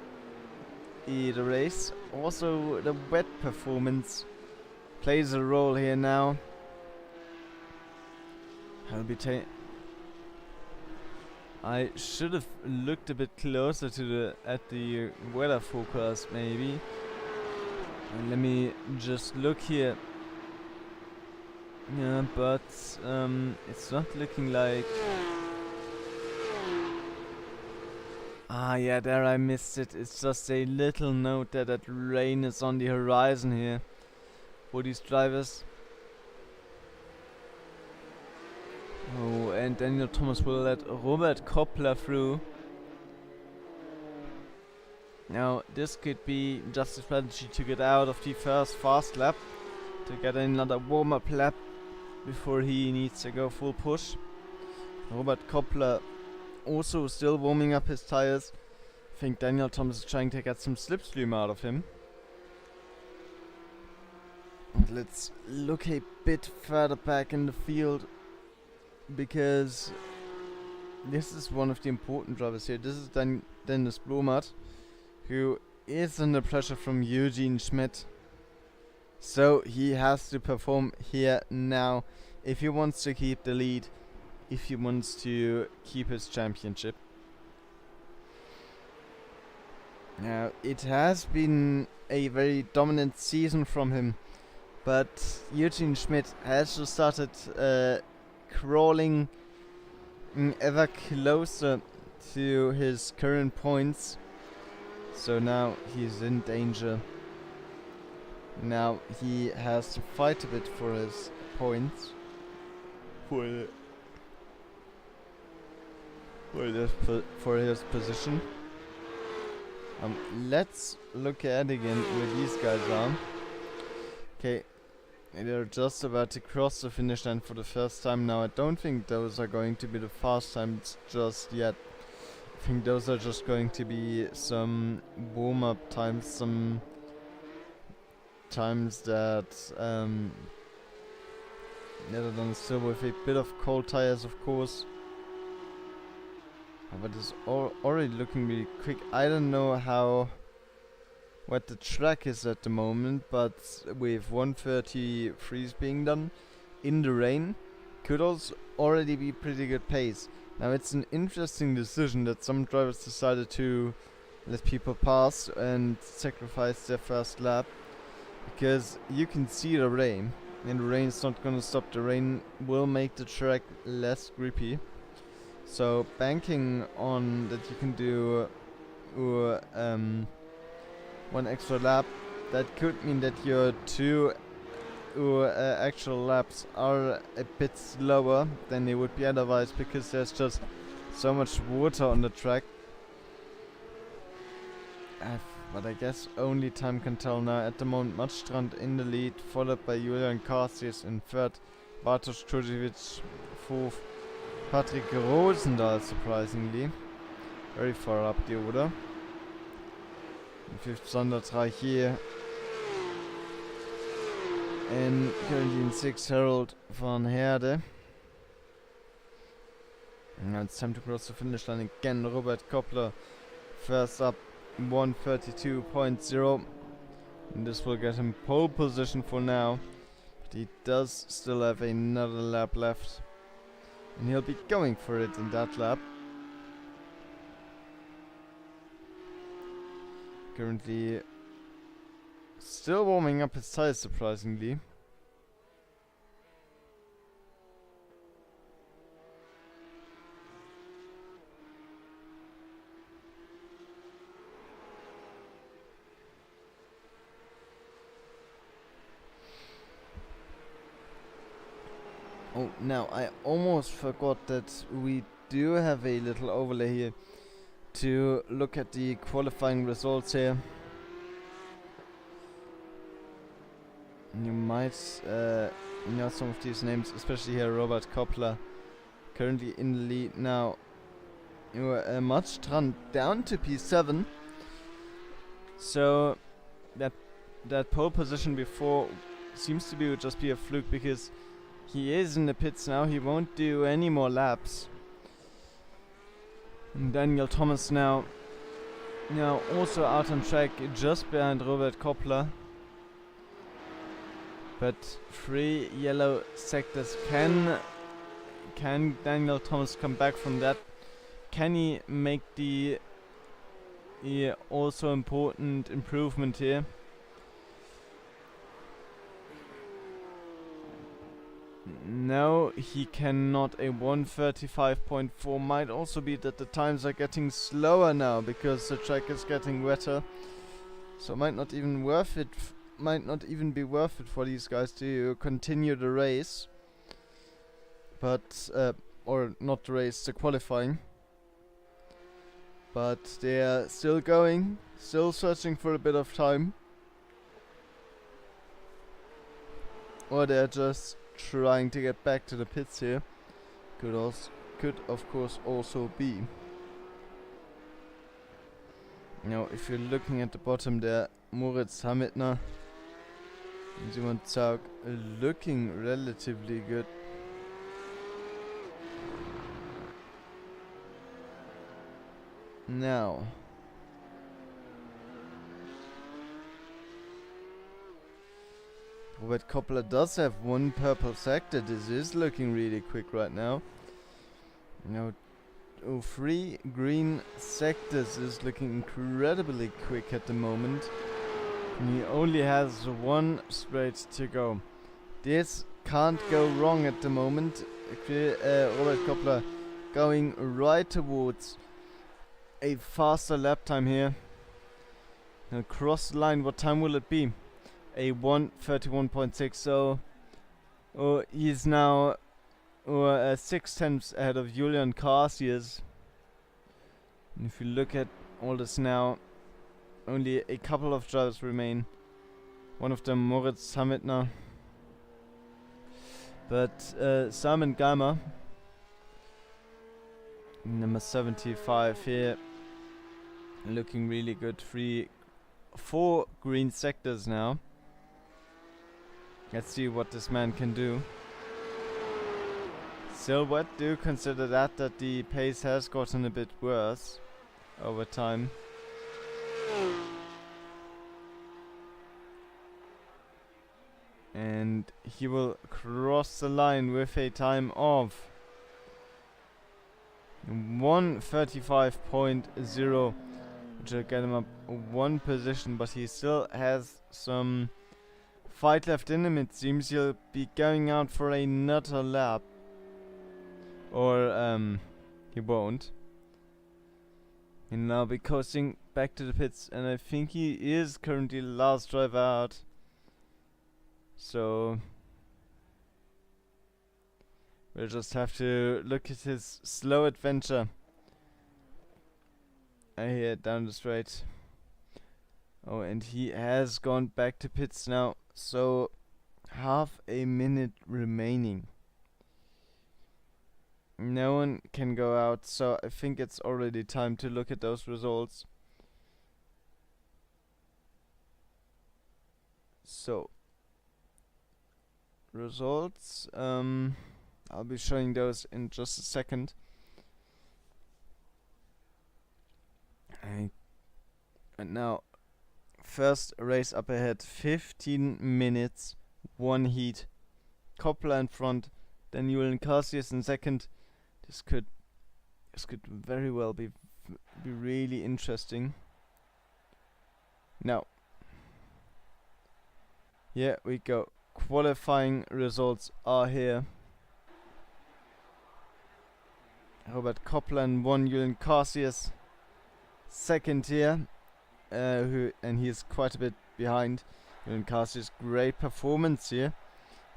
the race, also the wet performance plays a role here now. I should have looked a bit closer to at the weather forecast maybe. And let me just look here. Yeah, but it's not looking like. Ah, yeah, there I missed it. It's just a little note that rain is on the horizon here for these drivers. Oh, and Daniel Thomas will let Robert Koppler through. Now, this could be just a strategy to get out of the first fast lap, to get another warm-up lap before he needs to go full push. Robert Koppler also still warming up his tires. I think Daniel Thomas is trying to get some slipstream out of him. And let's look a bit further back in the field, because this is one of the important drivers here. This is Dennis Blomert, who is under pressure from Eugene Schmidt. So he has to perform here now if he wants to keep the lead, if he wants to keep his championship. Now, it has been a very dominant season from him, but Eugene Schmidt has just started crawling ever closer to his current points. So now he's in danger. Now he has to fight a bit for his points. for his position. Let's look at again where these guys are. Okay, they're just about to cross the finish line for the first time now. I don't think those are going to be the fast times just yet. I think those are just going to be some warm-up times, some times that they're done still with a bit of cold tires, of course. But it's already looking really quick. I don't know how what the track is at the moment, but with 1:33s being done in the rain, could also already be pretty good pace. Now it's an interesting decision that some drivers decided to let people pass and sacrifice their first lap, because you can see the rain, and the rain is not gonna stop. The rain will make the track less grippy. So banking on that you can do one extra lap, that could mean that your two actual laps are a bit slower than they would be otherwise, because there's just so much water on the track. But I guess only time can tell now. At the moment, Matstrand in the lead, followed by Julian Karsius in third, Bartosz Kurzevic fourth, Patrick Rosendahl surprisingly very far up the order. In fifth, Sander Trachier. And currently in sixth, Harold van Herde. And now it's time to cross the finish line again. Robert Koppler first up, 1:32.0. And this will get him pole position for now. But he does still have another lap left. And he'll be going for it in that lap. Currently still warming up his tires, surprisingly. Oh, now I almost forgot that we do have a little overlay here to look at the qualifying results here. You might know some of these names, especially here Robert Koppler, currently in the lead now. Matstrand down to P7. So that pole position before seems to be just be a fluke, because he is in the pits now. He won't do any more laps. And Daniel Thomas now also out on track, just behind Robert Koppler. But 3 yellow sectors. Can Daniel Thomas come back from that? Can he make the also important improvement here? No, he cannot. A 1:35.4 might also be that the times are getting slower now because the track is getting wetter. So it might not even be worth it for these guys to continue the race. But or not the race, the qualifying. But they are still going, still searching for a bit of time. Or they're just trying to get back to the pits here. Could of course also be. Now if you're looking at the bottom there, Moritz Hamitner and Simon Zaug looking relatively good. Now Robert Koppler does have one purple sector. This is looking really quick right now. Now, 3 green sectors is looking incredibly quick at the moment. And he only has 1 straight to go. This can't go wrong at the moment. Robert Koppler going right towards a faster lap time here. Now cross the line, what time will it be? A 1:31.6, so he's now or 6 tenths ahead of Julian Carcius. And if you look at all this now, only a couple of drivers remain. One of them Moritz Hamitner. But Simon Geimer, number 75 here, looking really good. 4 green sectors now. Let's see what this man can do. So what do you consider that the pace has gotten a bit worse over time? And he will cross the line with a time of 1:35.0, which will get him up 1 position, but he still has some fight left in him. It seems he'll be going out for another lap. Or he won't. He'll now be coasting back to the pits, and I think he is currently the last driver out. So we'll just have to look at his slow adventure here down the straight. Oh, and he has gone back to pits now, so half a minute remaining. No one can go out, so I think it's already time to look at those results. So results, I'll be showing those in just a second. And now, first race up ahead, 15 minutes, 1 heat. Coppola in front, then Julian Carcius in second. This could very well be really interesting. Now, here we go. Qualifying results are here. Robert Coppola in 1, Julian Carcius second here, and he is quite a bit behind. Julian Carcius, great performance here.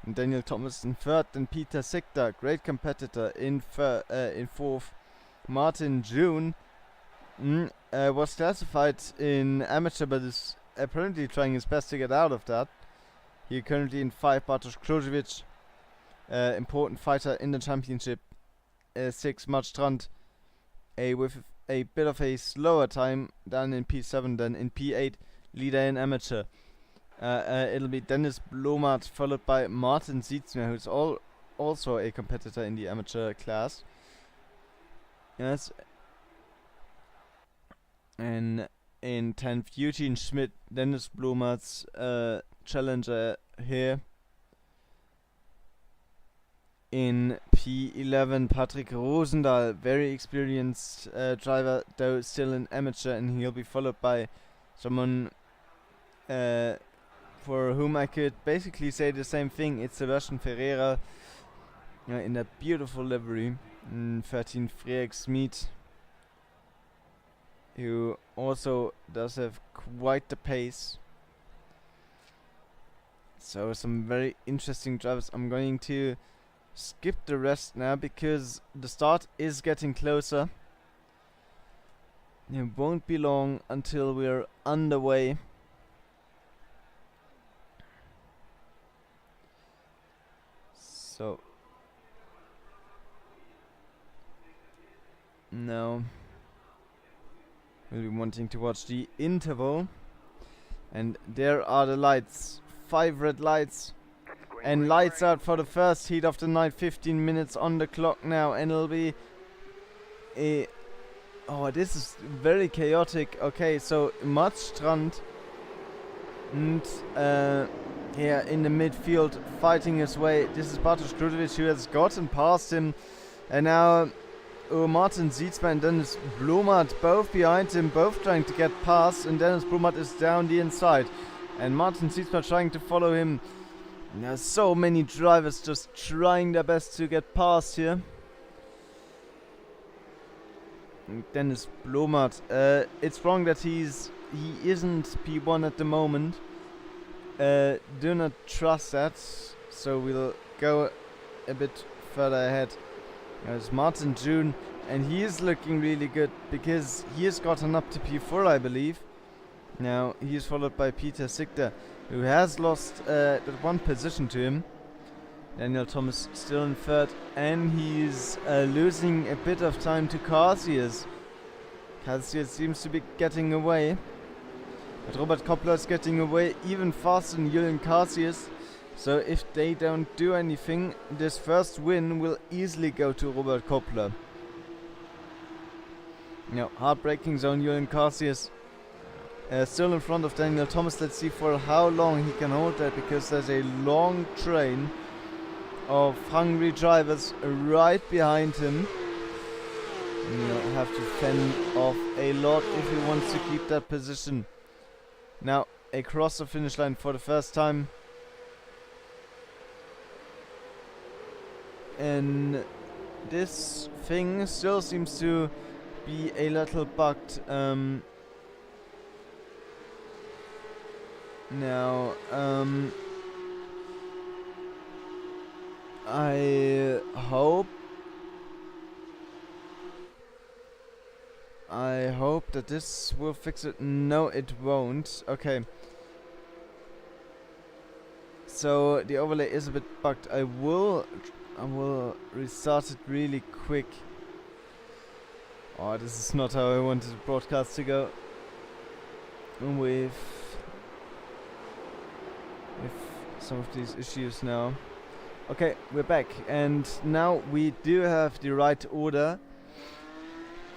And Daniel Thomas in third, and Peter Sikta, great competitor, in fourth. Martin June was classified in amateur, but is apparently trying his best to get out of that. He currently in 5. Bartosz Klojevic, important fighter in the championship. 6. Matt Strand, with a bit of a slower time than in P7 than in P8, leader in amateur. It'll be Dennis Blomart, followed by Martin Sietzner, who's also a competitor in the amateur class. Yes. And in 10th, Eugene Schmidt, Dennis Blomart's challenger here. In P11, Patrick Rosendahl, very experienced driver, though still an amateur, and he'll be followed by someone for whom I could basically say the same thing. It's Sebastian Ferreira in that beautiful livery. 13th, Frederik Smith, who also does have quite the pace. So some very interesting drivers. I'm going to skip the rest now because the start is getting closer. It won't be long until we're underway. So now we'll be wanting to watch the interval, and there are the lights. 5 red lights, and lights out for the first heat of the night. 15 minutes on the clock now, and it'll be a... Oh, this is very chaotic. Okay, so Mats Strand and here in the midfield fighting his way. This is Bartosz Klojevic, who has gotten past him, and now Martin Sietzner and Dennis Blomart both behind him, both trying to get past, and Dennis Blomart is down the inside, and Martin Sietzner trying to follow him. There's so many drivers just trying their best to get past here. And Dennis Blomart, it's wrong that he isn't P1 at the moment. Do not trust that, so we'll go a bit further ahead. There's Martin June, and he is looking really good because he has gotten up to P4, I believe. Now he is followed by Peter Sigter, who has lost that one position to him. Daniel Thomas still in third, and he's losing a bit of time to Cassius. Cassius seems to be getting away, but Robert Koppler is getting away even faster than Julian Cassius. So if they don't do anything, this first win will easily go to Robert Koppler. Now, heartbreaking zone, Julian Cassius still in front of Daniel Thomas. Let's see for how long he can hold that, because there's a long train of hungry drivers right behind him. And he'll have to fend off a lot if he wants to keep that position. Now, across the finish line for the first time. And this thing still seems to be a little bugged. Now, I hope that this will fix it. No, it won't. Okay. So the overlay is a bit bugged. I will restart it really quick. Oh, this is not how I wanted the broadcast to go. With some of these issues now. Okay, we're back, and now we do have the right order.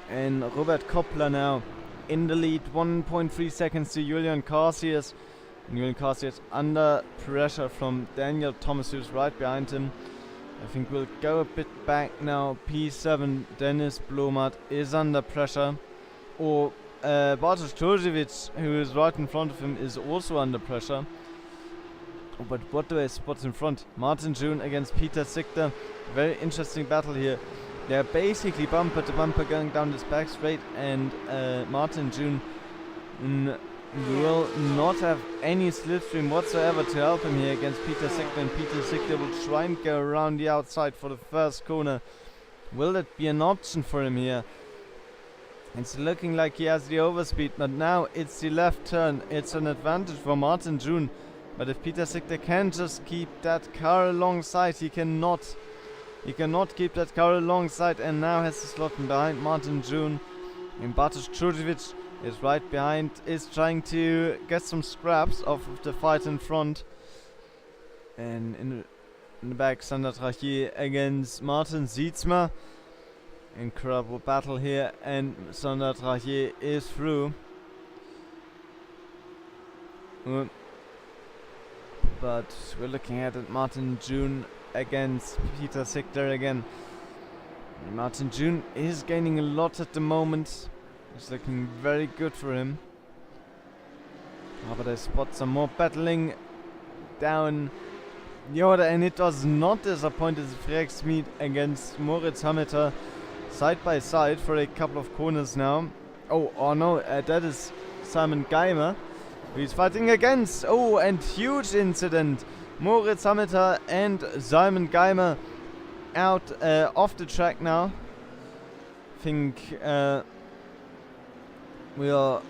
And Robert Koppler now in the lead, 1.3 seconds to Julian Cassius. And Julian Cassius under pressure from Daniel Thomas, who's right behind him. I think we'll go a bit back now. P7, Dennis Blomart is under pressure. Or Bartosz Turzevic, who is right in front of him, is also under pressure. But what do I spot in front? Martin June against Peter Sigter. Very interesting battle here. They're basically bumper to bumper going down this back straight, and Martin June will not have any slipstream whatsoever to help him here against Peter Sigter, and Peter Sigter will try and go around the outside for the first corner. Will that be an option for him here? It's looking like he has the overspeed, but now it's the left turn. It's an advantage for Martin June. But if Peter Sigter can just keep that car alongside, he cannot keep that car alongside, and now has to slot in behind Martin June. And Bartosz Turzevic is right behind, is trying to get some scraps off of the fight in front. And in the back, Sander Trachier against Martin Sietsma. Incredible battle here, and Sander Trachier is through. But we're looking at it, Martin June against Peter Sigter again. And Martin June is gaining a lot at the moment. It's looking very good for him. But I spot some more battling down the order, and it does not disappoint as Freek Smid against Moritz Hamilton side by side for a couple of corners now. Oh no, that is Simon Geimer, who he's fighting against. Oh, and huge incident. Moritz Hamilton and Simon Geimer out off the track now. I think we'll,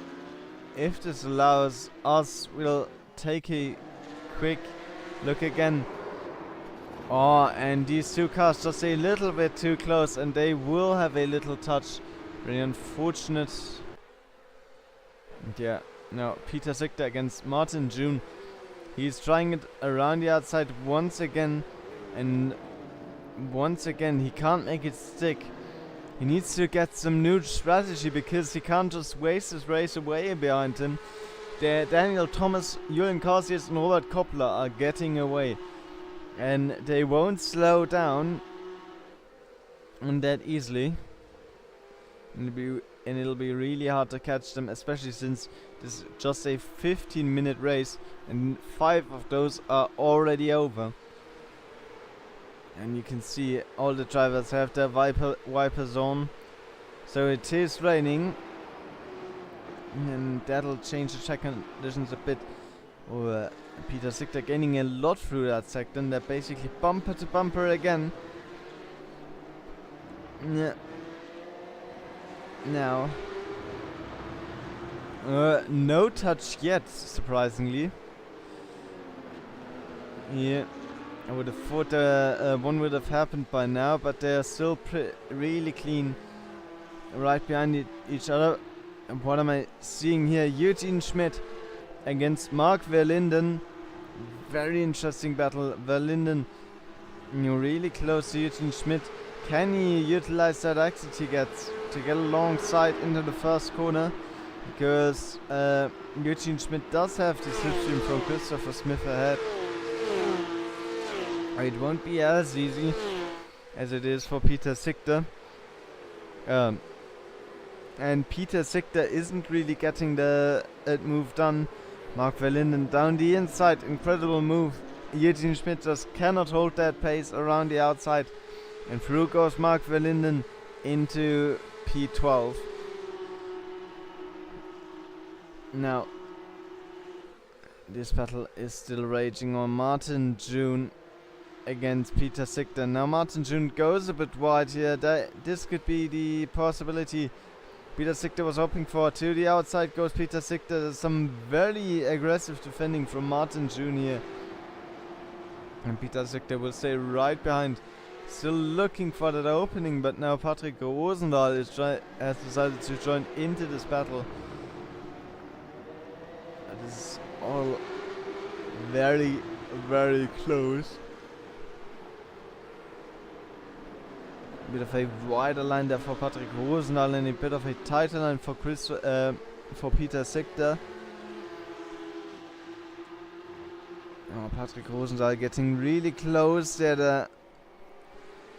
if this allows us, we'll take a quick look again. Oh, and these two cars just a little bit too close, and they will have a little touch. Very unfortunate. And yeah, now Peter Sigter against Martin June. He's trying it around the outside once again, and once again he can't make it stick. He needs to get some new strategy, because he can't just waste his race away behind him. Daniel Thomas, Julian Cassius and Robert Koppler are getting away, and they won't slow down that easily. And it'll be really hard to catch them, especially since this is just a 15-minute race and 5 of those are already over. And you can see all the drivers have their wipers on. So it is raining, and that'll change the track conditions a bit. Peter Sigter gaining a lot through that sector, and they're basically bumper to bumper again. Yeah. Now. No touch yet, surprisingly. Yeah. I would have thought one would have happened by now, but they are still really clean right behind each other. And what am I seeing here? Eugene Schmidt against Mark Verlinden. Very interesting battle. Verlinden really close to Eugene Schmidt. Can he utilize that exit he gets to get alongside into the first corner? Because Eugene Schmidt does have the slipstream from Christopher Smith ahead. It won't be as easy as it is for Peter Sichter. And Peter Sichter isn't really getting the move done. Mark Verlinden down the inside, incredible move. Eugene Schmidt just cannot hold that pace around the outside. And through goes Mark Verlinden into P12. Now, this battle is still raging on. Martin June against Peter Sichter. Now Martin June goes a bit wide here. This could be the possibility Peter Sichter was hoping for. To the outside goes Peter Sichter. There's some very aggressive defending from Martin June here. And Peter Sichter will stay right behind. Still looking for that opening, but now Patrick Rosendahl has decided to join into this battle. That is all very, very close. A bit of a wider line there for Patrick Rosendahl and a bit of a tighter line for Peter Sichter. Oh, Patrick Rosendahl getting really close there.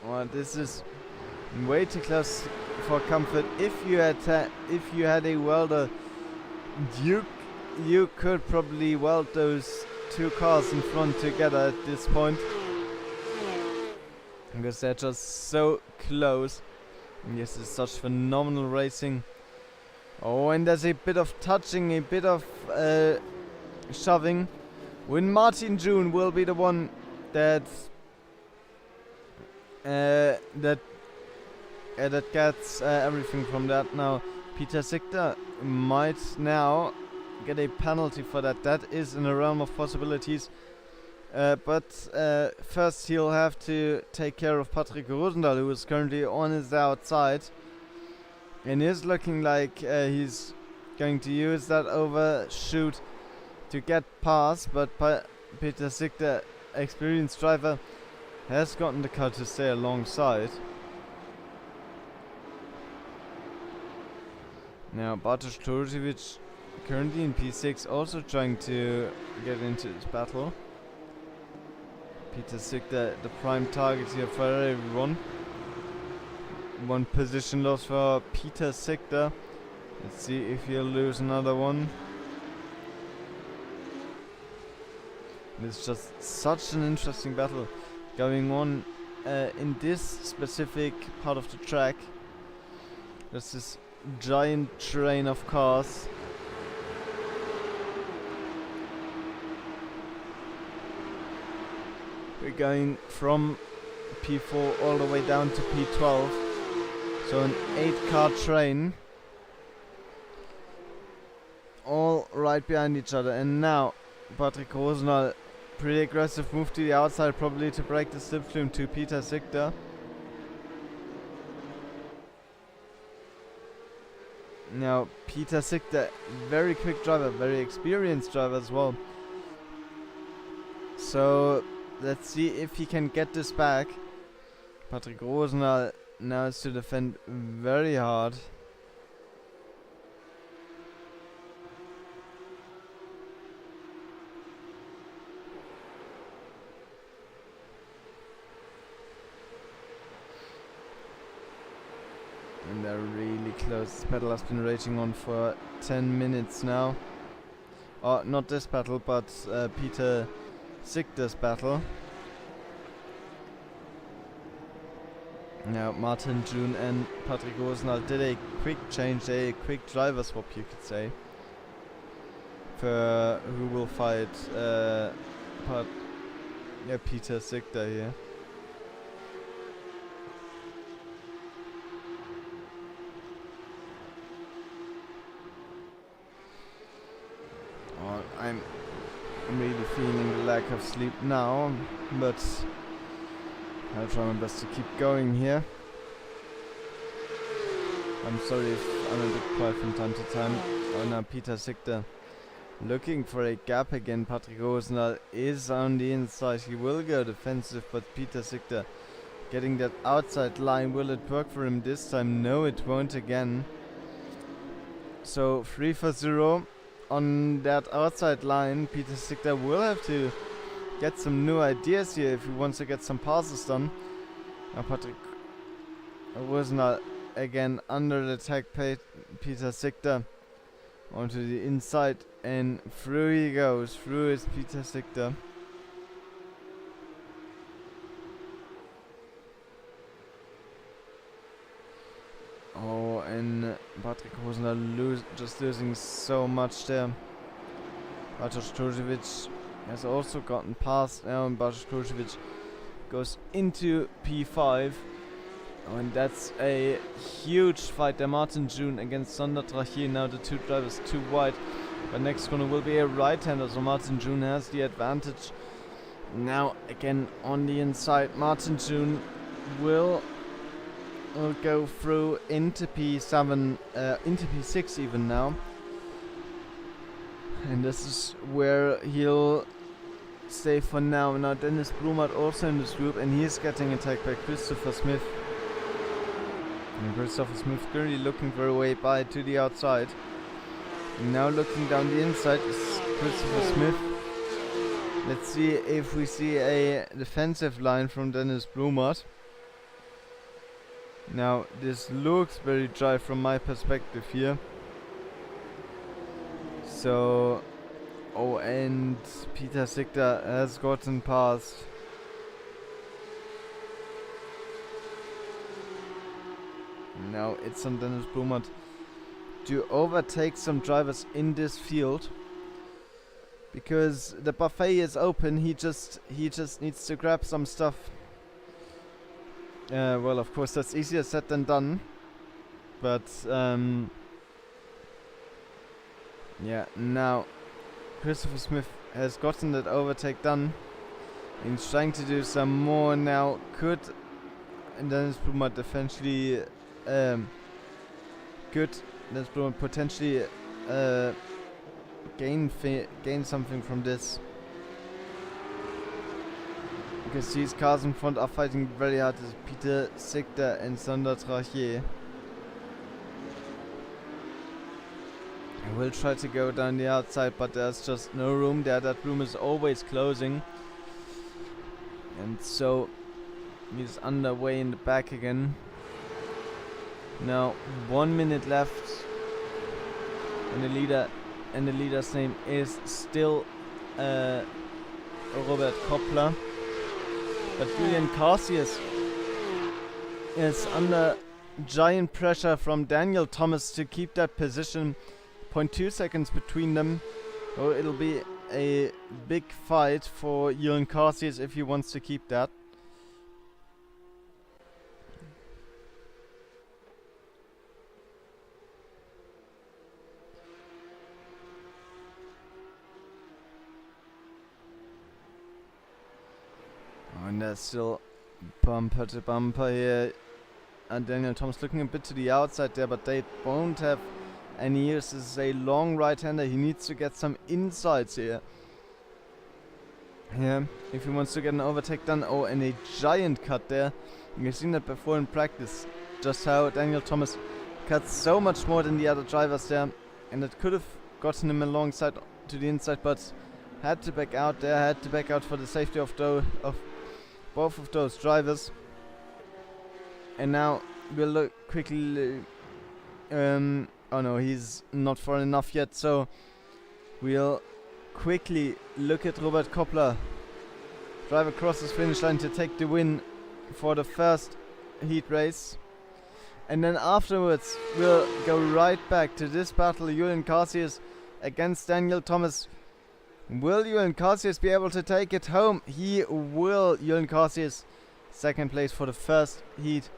Oh, this is way too close for comfort. If you had a welder, you could probably weld those two cars in front together at this point, because they're just so close. And yes, it's such phenomenal racing. Oh, and there's a bit of touching, a bit of shoving. When Martin June will be the one that gets everything from that. Now Peter Sichter might now get a penalty for that. That is in the realm of possibilities. But first he'll have to take care of Patrick Rosendahl, who is currently on his outside. And is looking like he's going to use that overshoot to get past. But Peter Sichter, experienced driver, has gotten the car to stay alongside. Now Bartosz Torusevich, currently in P6, also trying to get into this battle. Peter Sichter, the prime target here for everyone. One position loss for Peter Sichter. Let's see if he'll lose another one. It's just such an interesting battle going on in this specific part of the track. There's this giant train of cars. We're going from P4 all the way down to P12. So an 8-car train. All right behind each other. And now Patrick Rosendahl, pretty aggressive move to the outside, probably to break the slipstream to Peter Sichter. Now Peter Sichter, very quick driver, very experienced driver as well. So let's see if he can get this back. Patrick Rosendahl now has to defend very hard. And they're really close. This battle has been raging on for 10 minutes now. Oh, not this battle, but Peter Sichter's battle. Now Martin June and Patrick Rosendahl did a quick change, a quick driver swap, you could say, for who will fight Peter Sichter here. Oh, I'm really feeling the lack of sleep now, but I'll try my best to keep going here. I'm sorry if I'm a bit quiet from time to time. Oh, now Peter Sichter looking for a gap again. Patrick Rosendahl is on the inside. He will go defensive, but Peter Sichter getting that outside line. Will it work for him this time? No, it won't again. So 3 for 0 on that outside line. Peter Sichter will have to get some new ideas here if he wants to get some passes done. Now Patrick Rosendahl again under the attack. Peter Sichter onto the inside, and through he goes. Through is Peter Sichter. Oh, and Patrick Rosendahl just losing so much there. Bartosz Kruszewicz has also gotten past now, and Bartosz Kruszewicz goes into P5. Oh, and that's a huge fight there. Martin June against Sander Trachier. Now the two drivers too wide. But next corner will be a right-hander, so Martin June has the advantage. Now again on the inside, Martin June will go through into P7, into P6 even now. And this is where he'll stay for now. Now Dennis Blumert also in this group, and he's getting attacked by Christopher Smith. And Christopher Smith currently looking for a way by to the outside. And now looking down the inside is Christopher Smith. Let's see if we see a defensive line from Dennis Blumert. Now this looks very dry from my perspective here. So, oh, and Peter Sichter has gotten past. Now it's on Dennis Blumert to overtake some drivers in this field, because the buffet is open. He just needs to grab some stuff. Well, of course that's easier said than done, but yeah, now Christopher Smith has gotten that overtake done. He's trying to do some more now. Could Dennis Blumert eventually could Dennis Blumert potentially gain something from this? Because these cars in front are fighting very hard. It's Peter Sichter and Sander Trachier. I will try to go down the outside, but there's just no room there. That room is always closing. And so he's underway in the back again. Now 1 minute left. And the leader's name is still Robert Koppler. But Julian Carcius is under giant pressure from Daniel Thomas to keep that position. 0.2 seconds between them. So it'll be a big fight for Julian Carcius if he wants to keep that. And there's still bumper to bumper here. And Daniel Thomas looking a bit to the outside there, but they won't have any use. This is a long right-hander. He needs to get some insides here. Yeah, if he wants to get an overtake done. Oh, and a giant cut there. You've seen that before in practice. Just how Daniel Thomas cuts so much more than the other drivers there. And it could have gotten him alongside to the inside, but had to back out there. Had to back out for the safety of both of those drivers. And now we'll look quickly. Oh no, he's not far enough yet. So we'll quickly look at Robert Koppler drive across the finish line to take the win for the first heat race. And then afterwards we'll go right back to this battle. Julian Carcius against Daniel Thomas. Will Julian Carcius be able to take it home? He will. Julian Carcius second place for the first heat.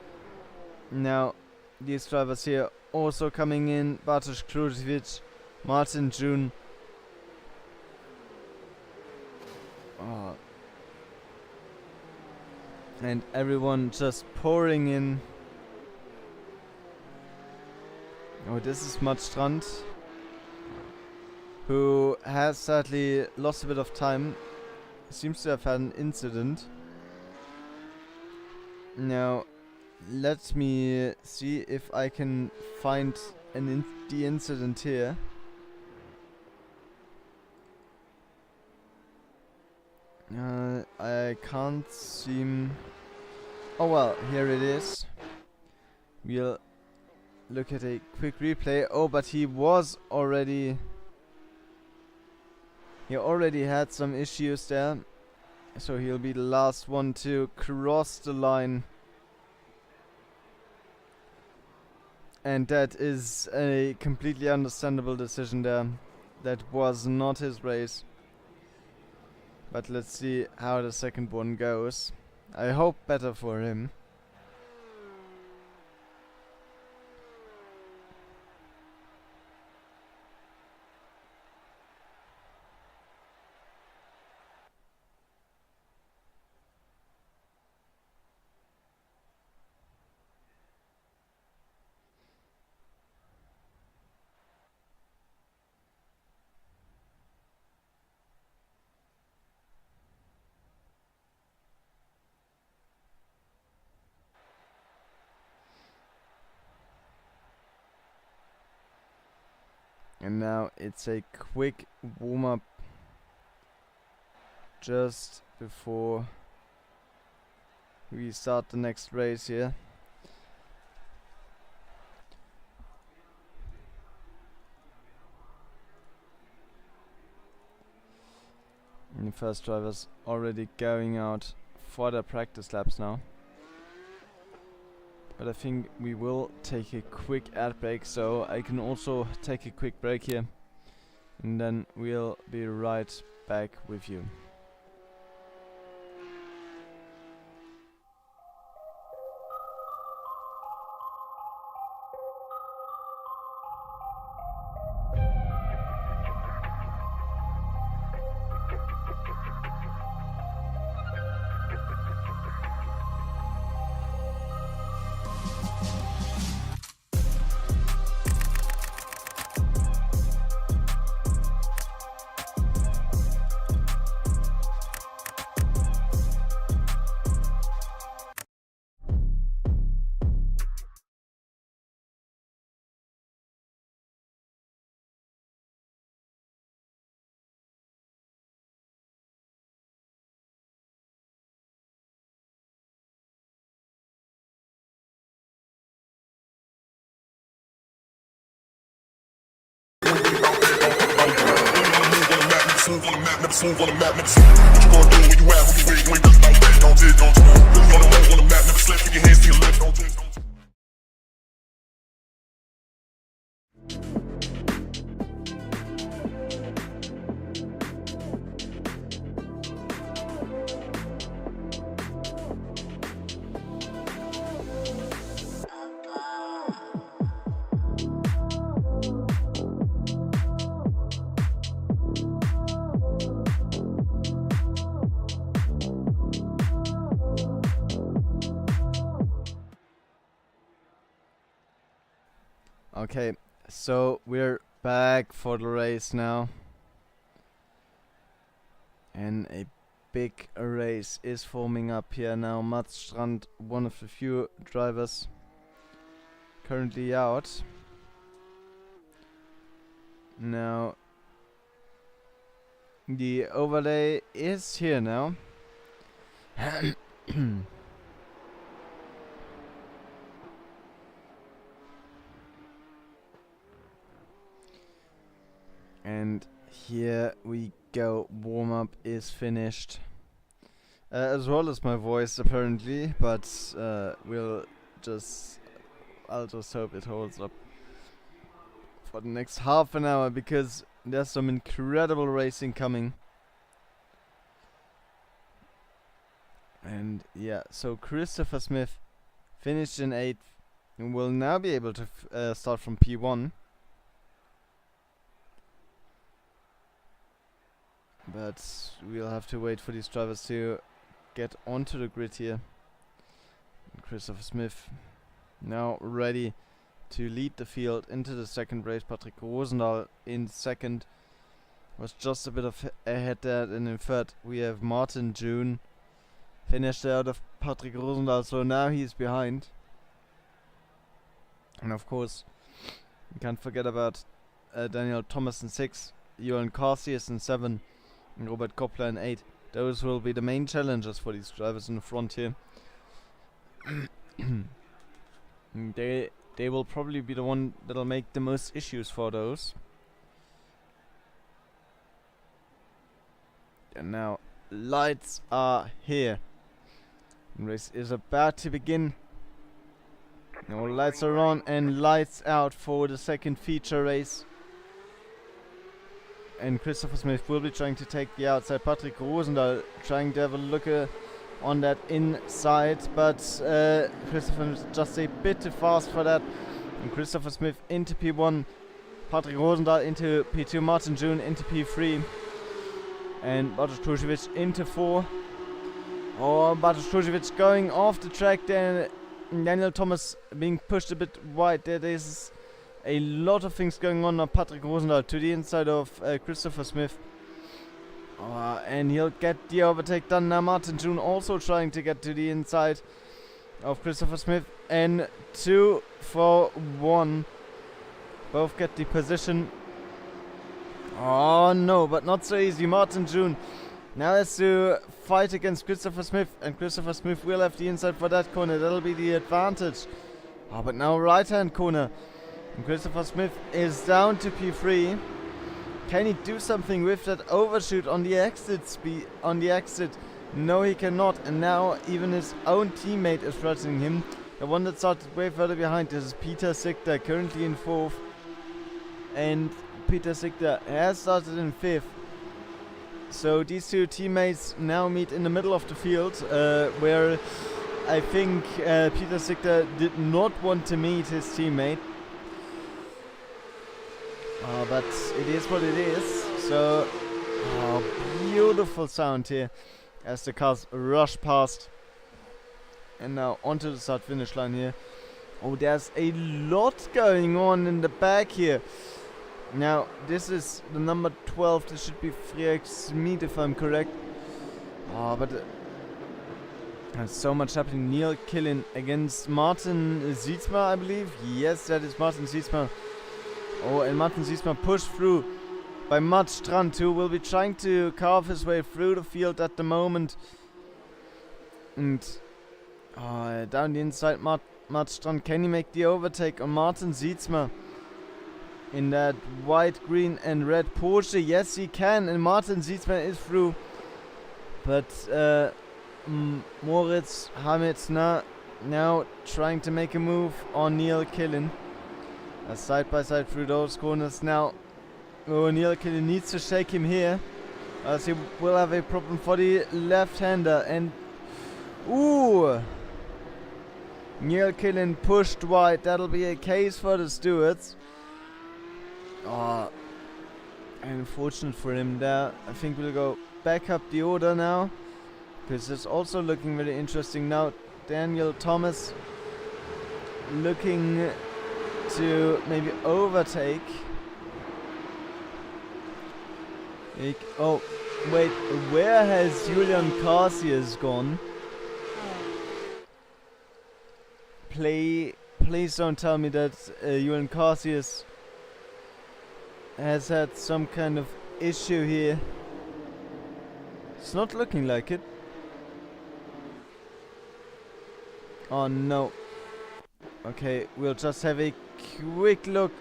Now these drivers here also coming in. Bartosz Kruszewicz, Martin June, Oh. And everyone just pouring in. Oh, this is Strand, who has sadly lost a bit of time. Seems to have had an incident. Now, let me see if I can find the incident here. I can't seem... Oh well, here it is. We'll look at a quick replay. Oh, but he already had some issues there. So he'll be the last one to cross the line. And that is a completely understandable decision there. That was not his race. But let's see how the second one goes. I hope better for him. And now it's a quick warm-up just before we start the next race here. And the first drivers already going out for their practice laps now. But I think we will take a quick ad break, so I can also take a quick break here. And then we'll be right back with you. Move on the map, never smooth on the map, never slip. What you gonna do when you at? Who you with? You ain't just like that, don't dig, don't you? Really on the move on the map, never slip. Keep your hands to your left, don't dig, don't you? Okay, so we're back for the race now. And a big race is forming up here now. Strand, one of the few drivers currently out. Now, the overlay is here now. And here we go, warm-up is finished. As well as my voice apparently, but I'll just hope it holds up for the next half an hour, because there's some incredible racing coming. And yeah, so Christopher Smith finished in 8th and will now be able to start from P1. But we'll have to wait for these drivers to get onto the grid here. Christopher Smith now ready to lead the field into the second race. Patrick Rosendahl in second. Was just a bit of ahead there. And in third we have Martin June. Finished out of Patrick Rosendahl, so now he's behind. And of course, you can't forget about Daniel Thomas in 6, Johan Carcius in 7, and Robert Koppler in 8. Those will be the main challenges for these drivers in the front here. They will probably be the one that'll make the most issues for those. And now lights are here. The race is about to begin. Now lights are on and lights out for the second feature race. And Christopher Smith will be trying to take the outside. Patrick Rosendahl trying to have a look on that inside, but Christopher is just a bit too fast for that. And Christopher Smith into P1, Patrick Rosendahl into P2, Martin June into P3, and Bartosz Kruszewicz into 4. Oh, Bartosz Kruszewicz going off the track there. Daniel Thomas being pushed a bit wide. There is a lot of things going on now. Patrick Rosendahl to the inside of Christopher Smith. And he'll get the overtake done now. Martin June also trying to get to the inside of Christopher Smith. And 2 for 1. Both get the position. Oh no, but not so easy. Martin June now has to fight against Christopher Smith, and Christopher Smith will have the inside for that corner. That'll be the advantage. Oh, but now right hand corner. And Christopher Smith is down to P3. Can he do something with that overshoot on the exit? No, he cannot. And now even his own teammate is threatening him. The one that started way further behind. This is Peter Sigter, currently in 4th. And Peter Sigter has started in 5th. So these two teammates now meet in the middle of the field, where I think Peter Sigter did not want to meet his teammate. But it is what it is. So, beautiful sound here as the cars rush past. And now onto the start finish line here. Oh, there's a lot going on in the back here. Now, this is the number 12. This should be Frederik Smid, if I'm correct. But there's so much happening. Neil Killen against Martin Sietsma, I believe. Yes, that is Martin Sietsma. Oh, and Martin Sietsma pushed through by Mats Strand, who will be trying to carve his way through the field at the moment. And down the inside, Mats Strand. Can he make the overtake on Martin Sietsma? In that white, green and red Porsche. Yes, he can. And Martin Sietsma is through. But Moritz Hametsna now trying to make a move on Neil Killen. Side by side through those corners now. Oh, Neil Killen needs to shake him here, as he will have a problem for the left-hander. And ooh, Neil Killen pushed wide. That'll be a case for the stewards. Unfortunate for him there. I think we'll go back up the order now, because it's also looking very interesting now. Daniel Thomas looking to maybe overtake. Oh, wait, where has Julian Carcius gone? Please don't tell me that Julian Carcius has had some kind of issue here. It's not looking like it. Oh no. Okay, we'll just have a quick look.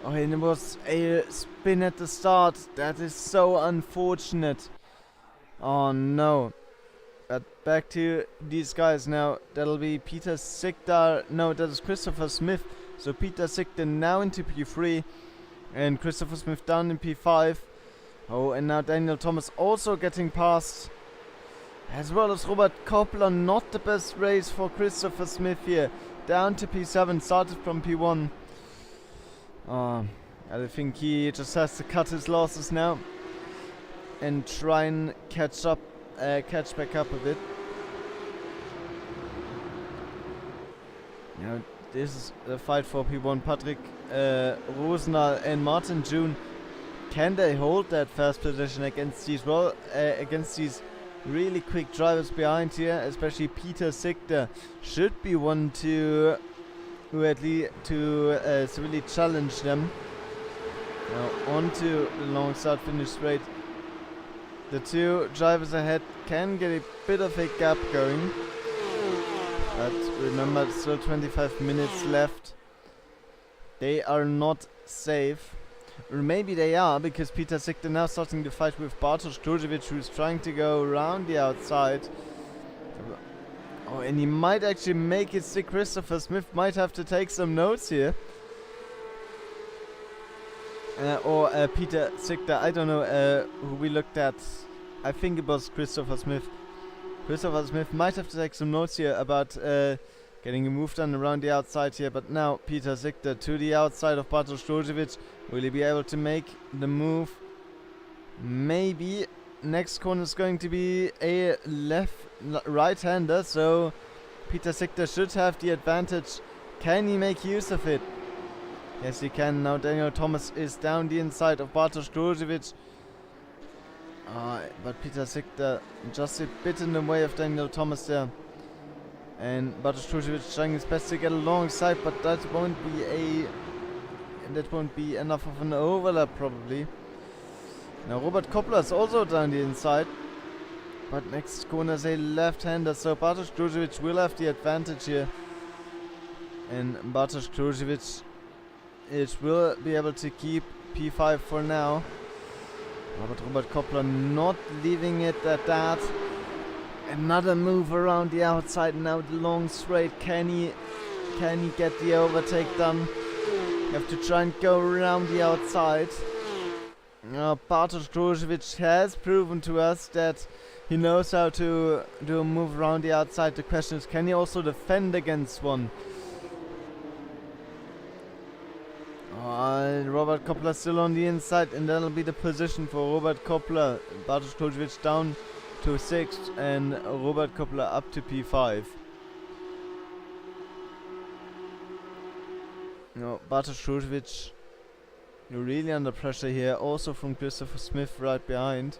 Oh, and it was a spin at the start. That is so unfortunate. Oh no. But back to these guys now. That'll be Peter Sigter. No, that is Christopher Smith. So Peter Sigter now into P3. And Christopher Smith down in P5. Oh, and now Daniel Thomas also getting past. As well as Robert Koppler. Not the best race for Christopher Smith here. Down to P7. Started from P1. I think he just has to cut his losses now. and try and catch back up a bit. Now this is the fight for P1. Patrick Rosendahl and Martin June. Can they hold that first position against these really quick drivers behind here? Especially Peter Sichter should be one to at least severely challenge them. Now onto the long start finish straight. The two drivers ahead can get a bit of a gap going, but remember, still 25 minutes left. They are not safe. Or maybe they are, because Peter Sichter now starting to fight with Bartosz Klujevic, who's trying to go around the outside. Oh, and he might actually make it stick. Christopher Smith might have to take some notes here. Or Peter Sichter, I don't know who we looked at. I think it was Christopher Smith. Christopher Smith might have to take some notes here about getting a move done around the outside here. But now Peter Sichter to the outside of Bartosz Klujevic. Will he be able to make the move? Maybe. Next corner is going to be a right-hander, so Peter Sichter should have the advantage. Can he make use of it? Yes, he can. Now Daniel Thomas is down the inside of Bartosz Klujevic. But Peter Sichter just a bit in the way of Daniel Thomas there. And Bartosz Klujevic trying his best to get alongside, but that won't be enough of an overlap probably. Now Robert Koppler is also down the inside, but next corner is a left-hander, so Bartosz Klujevic will have the advantage here. And Bartosz Klujevic will be able to keep P5 for now. But Robert Koppler not leaving it at that. Another move around the outside, now the long straight. Can he get the overtake done? You have to try and go around the outside. Bartosz Klujevic has proven to us that he knows how to do a move around the outside. The question is, can he also defend against one? Robert Koppler still on the inside, and that'll be the position for Robert Koppler. Bartosz Klujevic down to 6th and Robert Koppler up to P5. Bartosz Klujevic really under pressure here, also from Christopher Smith right behind.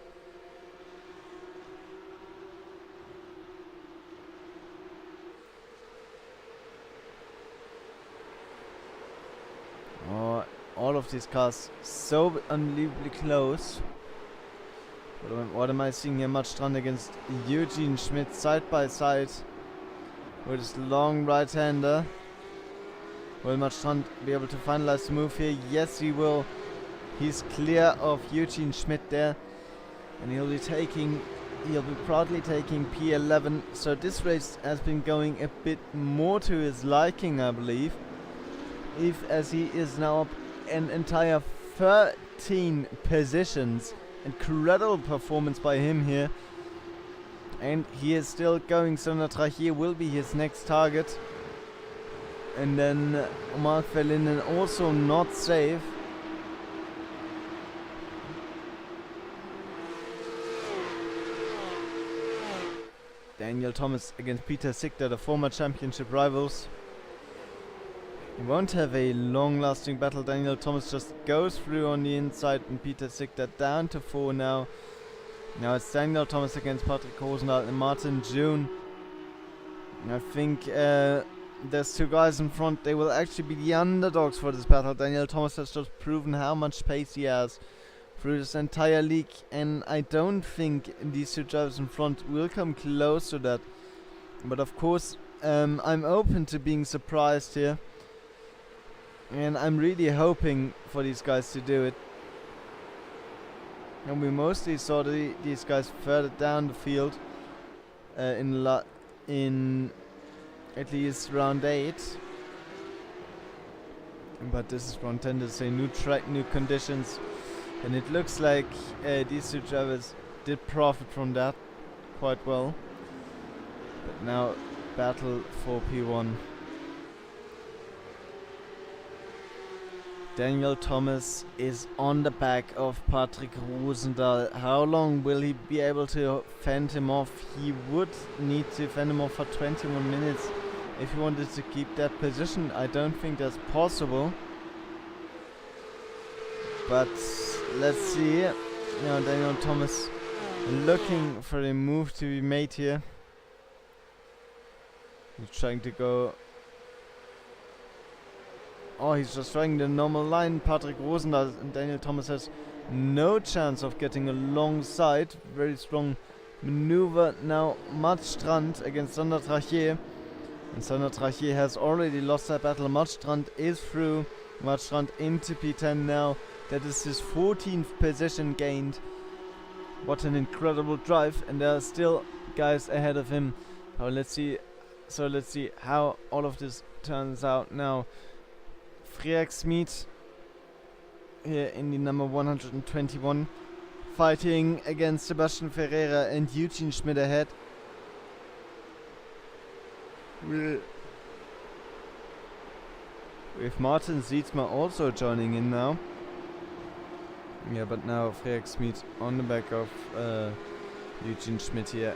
All of these cars so unbelievably close. What am I seeing here? Marstrand against Eugene Schmidt side by side with his long right-hander. Will Marstrand be able to finalize the move here? Yes, he will. He's clear of Eugene Schmidt there, and he'll be proudly taking P11. So this race has been going a bit more to his liking, I believe. As he is now up an entire 13 positions. Incredible performance by him here. And he is still going, so Natrahier will be his next target. And then Mark Verlinden also not safe. Daniel Thomas against Peter Sichter, the former championship rivals. He won't have a long-lasting battle. Daniel Thomas just goes through on the inside, and Peter Sichter down to 4 now. Now it's Daniel Thomas against Patrick Rosendahl and Martin June. I think there's two guys in front. They will actually be the underdogs for this battle. Daniel Thomas has just proven how much pace he has through this entire league, and I don't think these two drivers in front will come close to that. But of course, I'm open to being surprised here. And I'm really hoping for these guys to do it. And we mostly saw these guys further down the field in at least round 8. But this is round 10. There's a new track, new conditions, and it looks like these two drivers did profit from that quite well. But now battle for P1. Daniel Thomas is on the back of Patrick Rosendahl. How long will he be able to fend him off? He would need to fend him off for 21 minutes if he wanted to keep that position. I don't think that's possible. But let's see. Now Daniel Thomas looking for a move to be made here. He's trying to go... Oh, he's just trying the normal line. Patrick Rosendahl and Daniel Thomas has no chance of getting alongside. Very strong maneuver. Now Matstrand against Sander Trachier. And Sander Trachier has already lost that battle. Matstrand is through. Matstrand into P10 now. That is his 14th position gained. What an incredible drive. And there are still guys ahead of him. Oh, let's see. So let's see how all of this turns out now. Freak Smith here in the number 121, fighting against Sebastian Ferreira and Eugene Schmidt ahead. With Martin Sietsma also joining in now. Yeah, but now Freak Smith on the back of Eugene Schmidt here.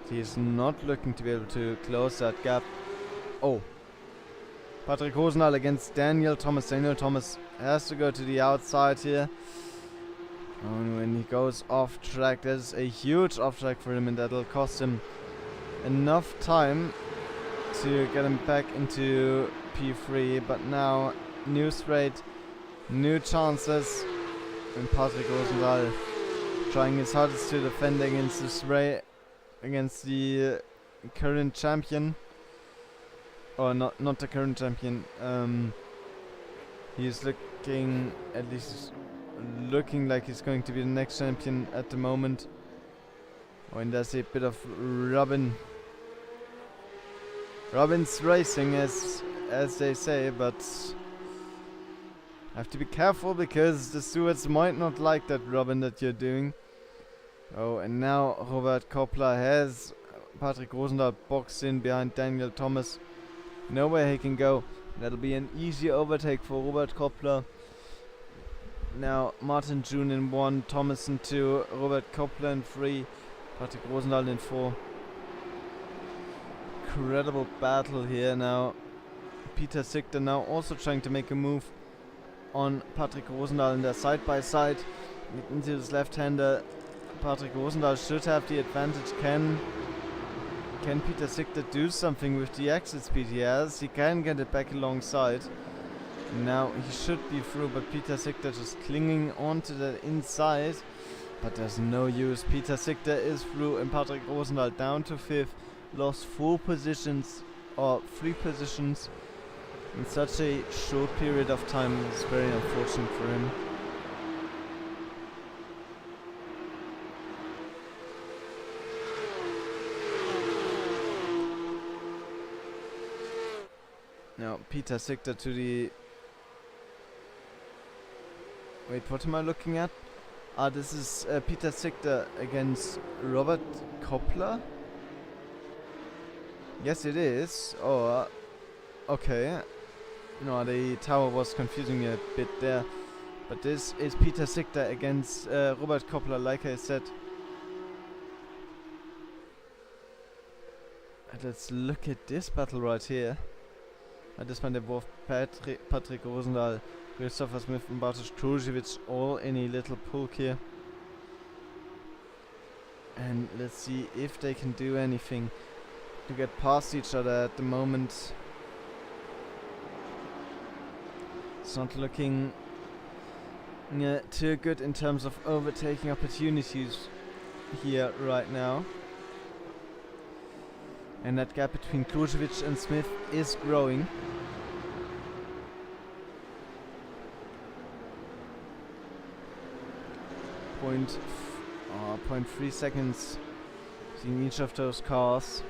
He is not looking to be able to close that gap. Oh, Patrick Rosendahl against Daniel Thomas. Daniel Thomas has to go to the outside here. And when he goes off track, that is a huge off track for him, and that'll cost him enough time to get him back into P3. But now, new straight, new chances. And Patrick Rosendahl trying his hardest to defend against this against the current champion. Or not the current champion. He's looking, at least looking like he's going to be the next champion at the moment. Oh, and there's a bit of Robin's racing, as they say, but have to be careful because the stewards might not like that Robin that you're doing. Oh, and now Robert Koppler has Patrick Rosendahl boxed in behind Daniel Thomas. Nowhere he can go. That'll be an easy overtake for Robert Koppler. Now Martin June in 1, Thomas in 2, Robert Koppler in 3, Patrick Rosendahl in 4. Incredible battle here now. Peter Sichter now also trying to make a move on Patrick Rosendahl, and they're side by side into his left-hander. Patrick Rosendahl should have the advantage. Can Peter Sichter do something with the exit speed he has? He can get it back alongside. Now he should be through, but Peter Sichter just clinging onto the inside. But there's no use. Peter Sichter is through, and Patrick Rosendahl down to 5th. Lost 4 positions, or 3 positions in such a short period of time. It's very unfortunate for him. Now Peter Sichter to the... Wait, what am I looking at? Ah, this is Peter Sichter against Robert Koppler? Yes, it is. Oh, okay. No, the tower was confusing me a bit there. But this is Peter Sichter against Robert Koppler, like I said. And let's look at this battle right here. At this point, both Patrick Rosendahl, Christopher Smith and Bartosz Kruziewicz all in a little poke here. And let's see if they can do anything to get past each other at the moment. It's not looking too good in terms of overtaking opportunities here right now. And that gap between Kruziewicz and Smith is growing. Point 0.3 seconds in each of those cars.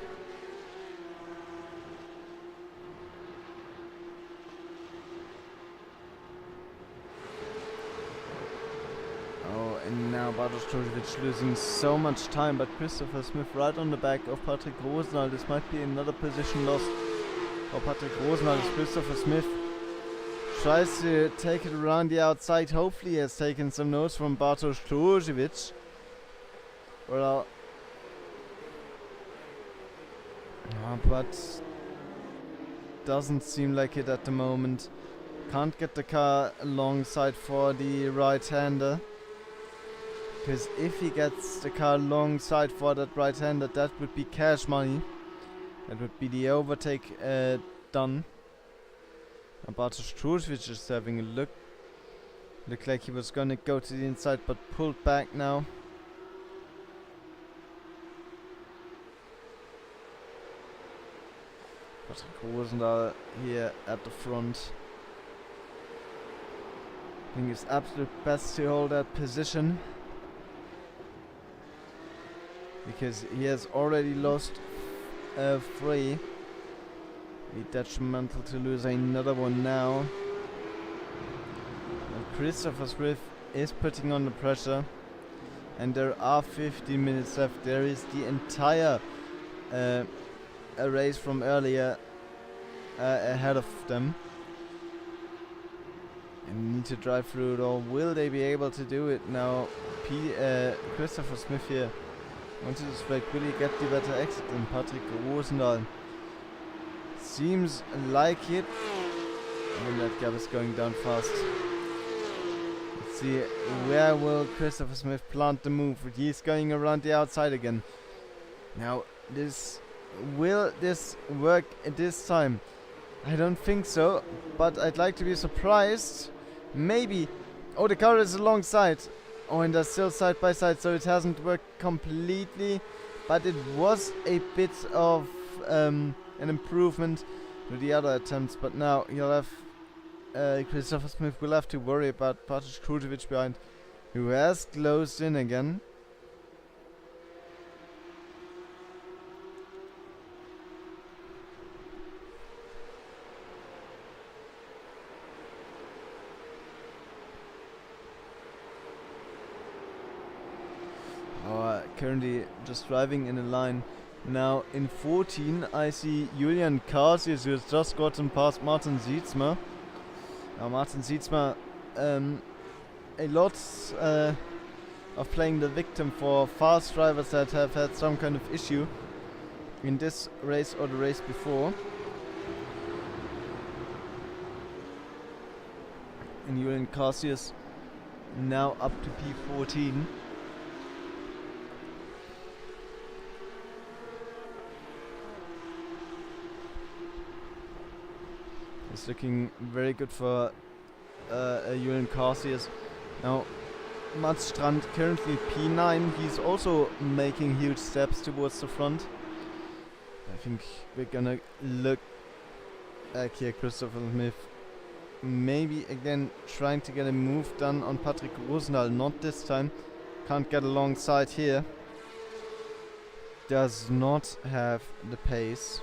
And now Bartosz Kruziewicz losing so much time, but Christopher Smith right on the back of Patrick Rosendahl. This might be another position lost for Patrick Rosenthal as Christopher Smith tries to take it around the outside. Hopefully he has taken some notes from Bartosz Djurjevic. Well, but doesn't seem like it at the moment. Can't get the car alongside for the right-hander. Because if he gets the car alongside for that right-hander, that would be cash money. That would be the overtake done. Bartosz Djurjevic is having a look. Looked like he was gonna go to the inside, but pulled back now. Patrick Rosenthal here at the front. Doing his absolute best to hold that position, because he has already lost 3. Be detrimental to lose another one now. And Christopher Smith is putting on the pressure, and there are 15 minutes left. There is the entire a race from earlier ahead of them, and need to drive through it all. Will they be able to do it now? Christopher Smith here onto the straight. Will he get the better exit than Patrick Rosenthal? Seems like it. And that gap is going down fast. Let's see, where will Christopher Smith plant the move? He's going around the outside again. Now, will this work at this time? I don't think so, but I'd like to be surprised. Maybe. Oh, the car is alongside. Oh, and they're still side by side, so it hasn't worked completely, but it was a bit of an improvement to the other attempts. But now you'll have Christopher Smith will have to worry about Bartosz Djurjevic behind, who has closed in again. Currently just driving in a line. Now in 14 I see Julian Casius, who has just gotten past Martin Sietsma. Now Martin Sietsma, a lot of playing the victim for fast drivers that have had some kind of issue in this race or the race before. And Julian Casius now up to P14. It's looking very good for Julian Casius. Now, Mats Strand currently P9. He's also making huge steps towards the front. I think we're gonna look back here. Christopher Smith maybe again trying to get a move done on Patrick Rosenthal. Not this time. Can't get alongside here. Does not have the pace.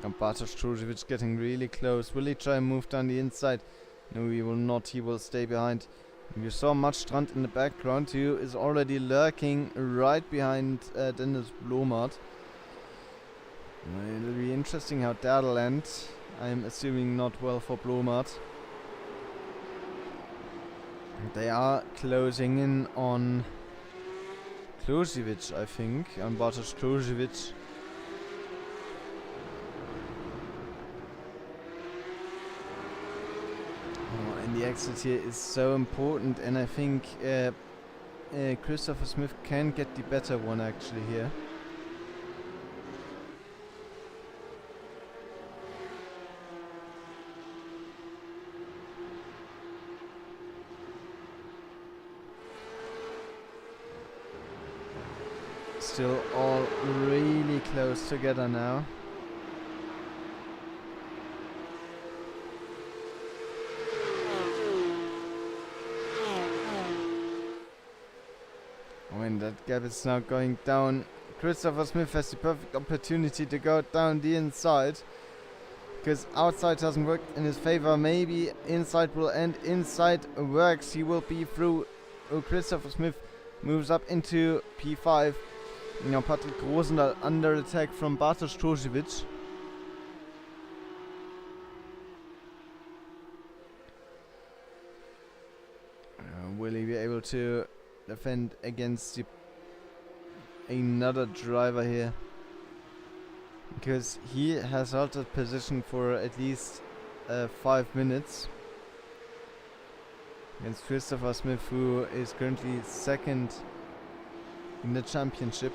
And Bartosz Djurjevic getting really close. Will he try and move down the inside? No, he will not. He will stay behind. And you saw Mats Strand in the background, who is already lurking right behind Dennis Blomart. It'll be interesting how that'll end. I'm assuming not well for Blomart. They are closing in on Djurjevic, I think, on Bartosz Djurjevic. And the exit here is so important, and I think Christopher Smith can get the better one actually here. Still all really close together now. When that gap is now going down, Christopher Smith has the perfect opportunity to go down the inside, because outside doesn't work in his favor. Maybe inside will end. Inside works. He will be through. Oh, Christopher Smith moves up into P5. Now Patrick Rosendahl under attack from Bartosz Trojevic. Will he be able to defend against another driver here? Because he has halted position for at least 5 minutes against Christopher Smith, who is currently second in the championship.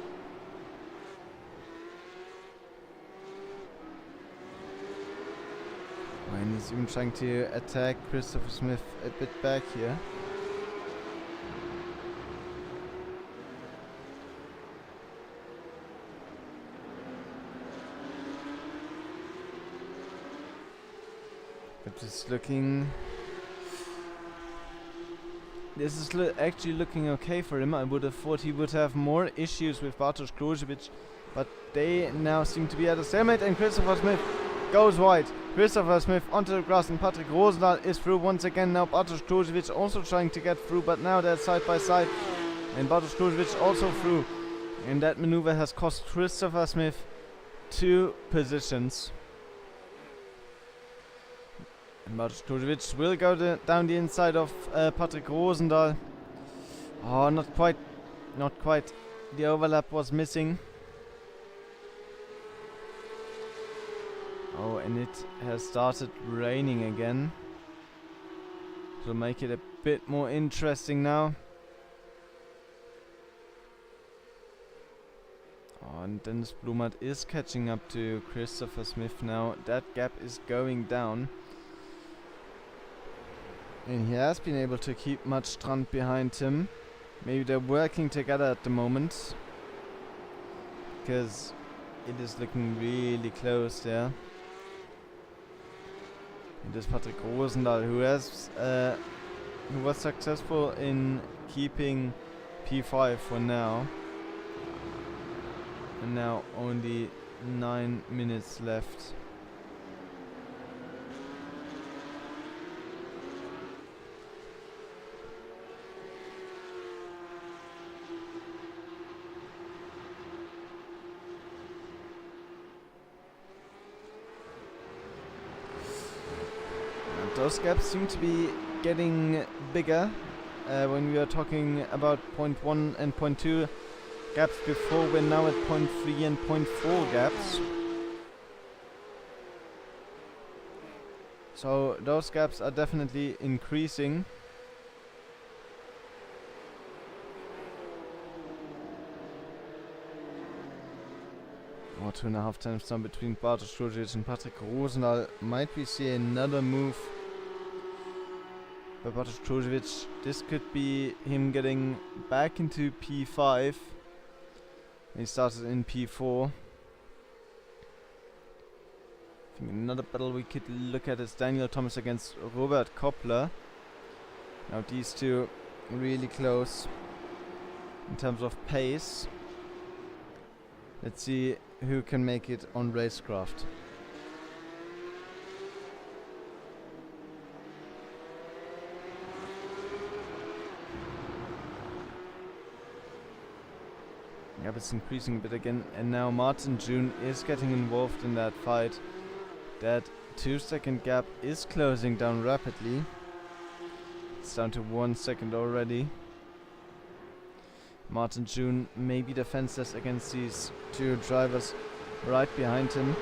And he's even trying to attack Christopher Smith a bit back here. But it's looking... This is actually looking okay for him. I would have thought he would have more issues with Bartosz Trojevic, but they now seem to be at a stalemate, and Christopher Smith goes wide. Christopher Smith onto the grass, and Patrick Rosendahl is through once again. Now Bartosz Trojevic also trying to get through, but now they're side by side, and Bartosz Trojevic also through. And that maneuver has cost Christopher Smith 2 positions. And Bartosz Trojevic will go down the inside of Patrick Rosendahl. Oh, not quite. Not quite. The overlap was missing. Oh, and it has started raining again. So make it a bit more interesting now. Oh, and Dennis Blumert is catching up to Christopher Smith now. That gap is going down. And he has been able to keep Strand behind him. Maybe they're working together at the moment, because it is looking really close there. It is Patrick Rosendahl who was successful in keeping P5 for now. And now only 9 minutes left. Those gaps seem to be getting bigger when we are talking about 0.1 and 0.2 gaps before. We're now at 0.3 and 0.4 gaps. So those gaps are definitely increasing. Oh, 2.5 times down between Bartosz Trojevic and Patrick Rosendahl. Might we see another move by Bartosz Trojevic? This could be him getting back into P5. He started in P4. I think another battle we could look at is Daniel Thomas against Robert Koppler. Now these two really close in terms of pace. Let's see who can make it on racecraft. Yeah, but it's increasing a bit again, and now Martin June is getting involved in that fight. That 2-second gap is closing down rapidly. It's down to 1 second already. Martin June may be defenseless against these two drivers right behind him.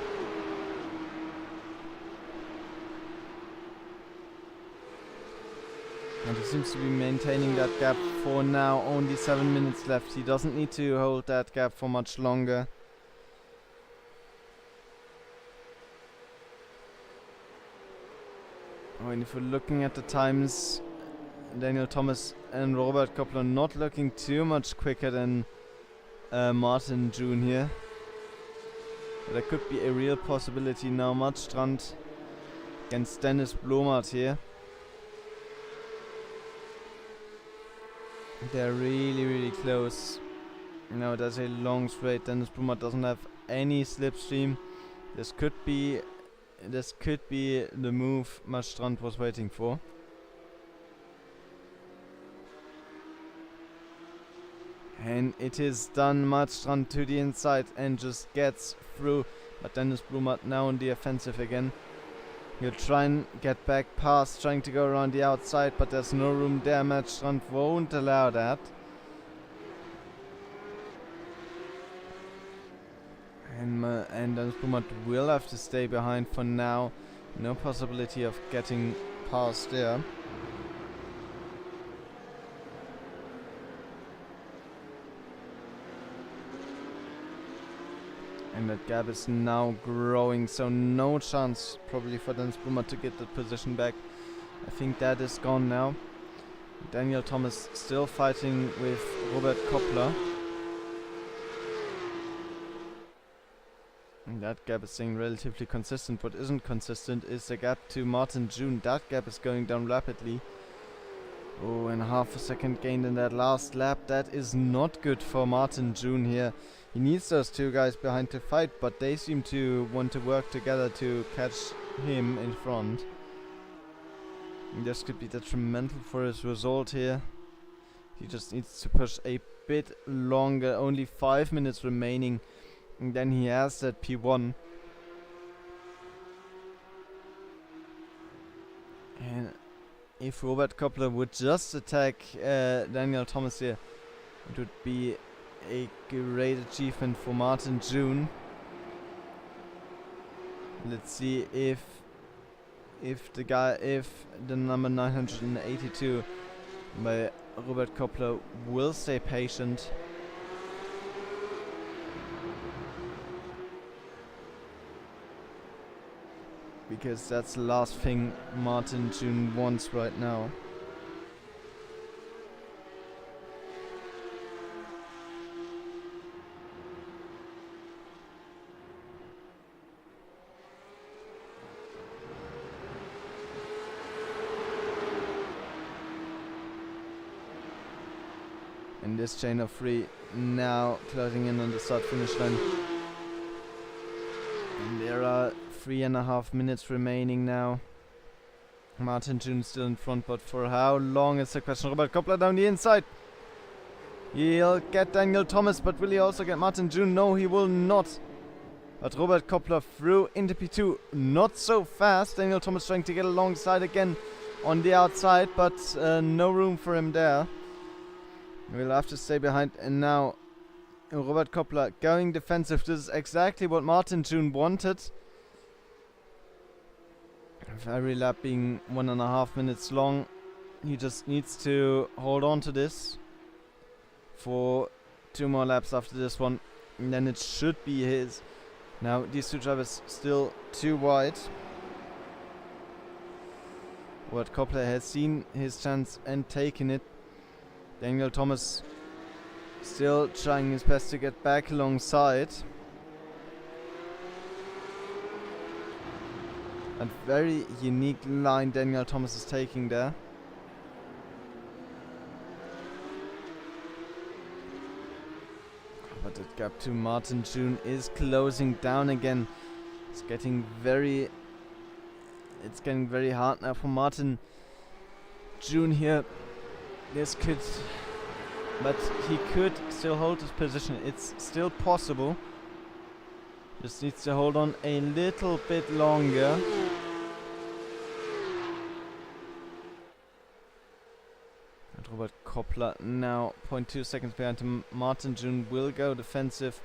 And he seems to be maintaining that gap for now. Only 7 minutes left. He doesn't need to hold that gap for much longer. Oh, and if we're looking at the times, Daniel Thomas and Robert Koppler not looking too much quicker than Martin June here. But there could be a real possibility now. Strand against Dennis Blumert here. They're really, really close. Now there's a long straight. Dennis Blumert doesn't have any slipstream. This could be the move Strand was waiting for. And it is done. Marstrand to the inside and just gets through. But Dennis Blumert now on the offensive again. He'll try and get back past, trying to go around the outside, but there's no room there. Marstrand won't allow that. And Dennis Blumert will have to stay behind for now. No possibility of getting past there. And that gap is now growing, so no chance probably for Dennis Blumert to get the position back. I think that is gone now. Daniel Thomas still fighting with Robert Koppler. And that gap is staying relatively consistent. What isn't consistent is the gap to Martin June. That gap is going down rapidly. Oh, and half a second gained in that last lap. That is not good for Martin June here. He needs those two guys behind to fight, but they seem to want to work together to catch him in front. And this could be detrimental for his result here. He just needs to push a bit longer. Only 5 minutes remaining. And then he has that P1. And if Robert Koppler would just attack Daniel Thomas here, it would be a great achievement for Martin June. Let's see if the number 982 by Robert Koppler will stay patient. Because that's the last thing Martin June wants right now. And this chain of three now closing in on the start-finish line. And there are 3.5 minutes remaining now. Martin June still in front, but for how long is the question. Robert Koppler down the inside. He'll get Daniel Thomas, but will he also get Martin June? No, he will not. But Robert Koppler through into P2. Not so fast. Daniel Thomas trying to get alongside again on the outside, but no room for him there. We'll have to stay behind. And now Robert Koppler going defensive. This is exactly what Martin June wanted. Every lap being 1.5 minutes long. He just needs to hold on to this for 2 more laps after this one. And then it should be his. Now these two drivers still too wide. Robert Koppler has seen his chance and taken it. Daniel Thomas still trying his best to get back alongside. A very unique line Daniel Thomas is taking there. But the gap to Martin June is closing down again. It's getting very hard now for Martin June here. But he could still hold his position. It's still possible. Just needs to hold on a little bit longer. And Robert Koppler now 0.2 seconds behind him. Martin June will go defensive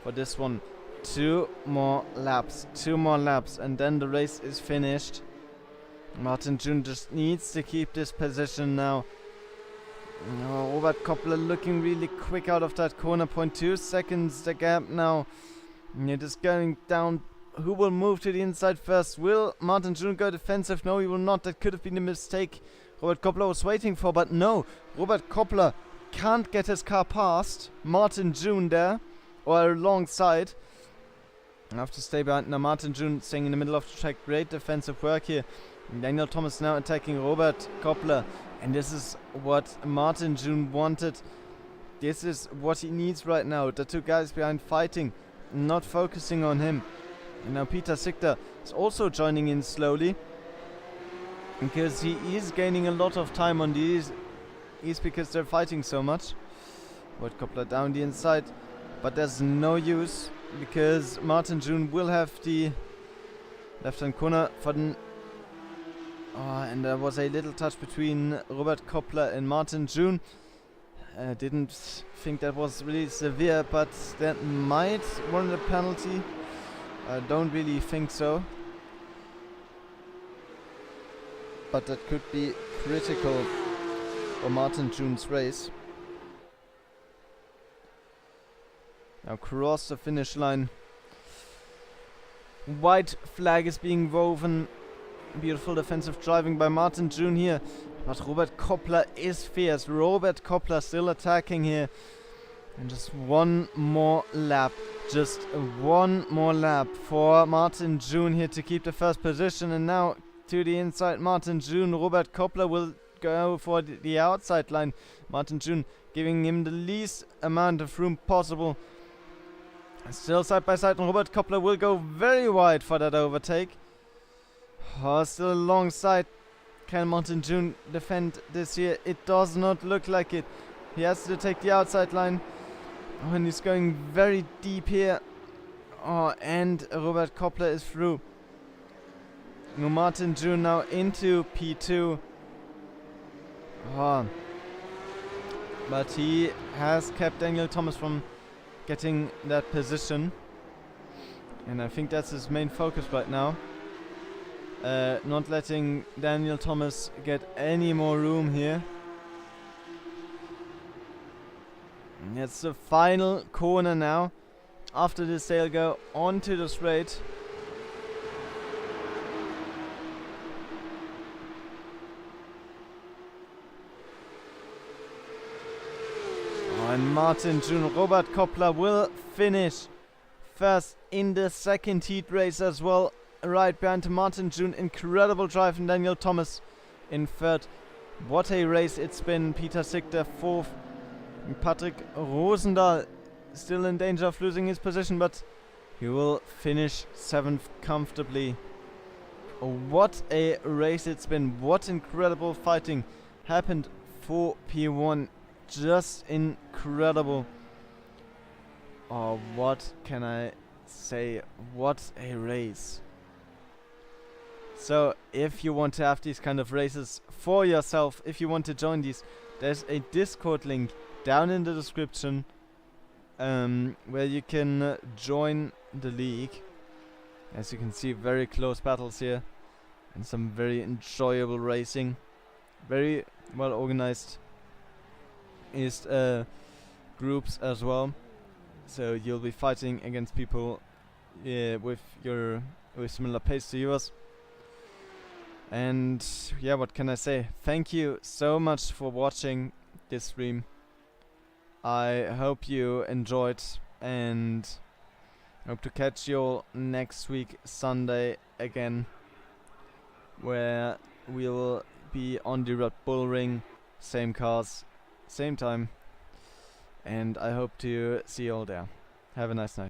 for this one. 2 more laps, and then the race is finished. Martin June just needs to keep this position now. Robert Koppler looking really quick out of that corner. 0.2 seconds the gap now. It is going down. Who will move to the inside first? Will Martin June go defensive? No, he will not. That could have been a mistake Robert Koppler was waiting for, but no. Robert Koppler can't get his car past Martin June there, or alongside. I have to stay behind now. Martin June staying in the middle of the track. Great defensive work here. Daniel Thomas now attacking Robert Koppler. And this is what Martin June wanted. This is what he needs right now. The two guys behind fighting, not focusing on him. And now Peter Sichter is also joining in slowly, because he is gaining a lot of time on these. Is because they're fighting so much. Robert Koppler down the inside, but there's no use because Martin June will have the left-hand corner for the... Oh, and there was a little touch between Robert Koppler and Martin June. Didn't think that was really severe, but that might warrant a penalty. I don't really think so. But that could be critical for Martin June's race. Now cross the finish line. White flag is being woven. Beautiful defensive driving by Martin June here. But Robert Koppler is fierce. Robert Koppler still attacking here. And just one more lap. Just one more lap for Martin June here to keep the first position. And now to the inside, Martin June. Robert Koppler will go for the outside line. Martin June giving him the least amount of room possible. Still side by side, and Robert Koppler will go very wide for that overtake. Oh, still alongside. Can Martin June defend this here? It does not look like it. He has to take the outside line. Oh, and he's going very deep here. Oh, and Robert Koppler is through. No, Martin June now into P2. Oh. But he has kept Daniel Thomas from getting that position. And I think that's his main focus right now. Not letting Daniel Thomas get any more room here. And it's the final corner now. After this they'll go onto the straight. And Martin June, Robert Koppler will finish first in the second heat race as well. Right behind Martin June. Incredible drive from Daniel Thomas in third. What a race it's been. Peter Sichter fourth. Patrick Rosendahl still in danger of losing his position, but he will finish seventh comfortably. What a race it's been. What incredible fighting happened for P1. Just incredible. Oh, what can I say? What a race. So, if you want to have these kind of races for yourself, if you want to join these, there's a Discord link down in the description where you can join the league. As you can see, very close battles here and some very enjoyable racing. Very well organized is groups as well, so you'll be fighting against people with similar pace to yours. And yeah, what can I say? Thank you so much for watching this stream. I hope you enjoyed, and hope to catch you all next week Sunday again, where we'll be on the Red Bull Ring, same cars, same time, and I hope to see you all there. Have a nice night.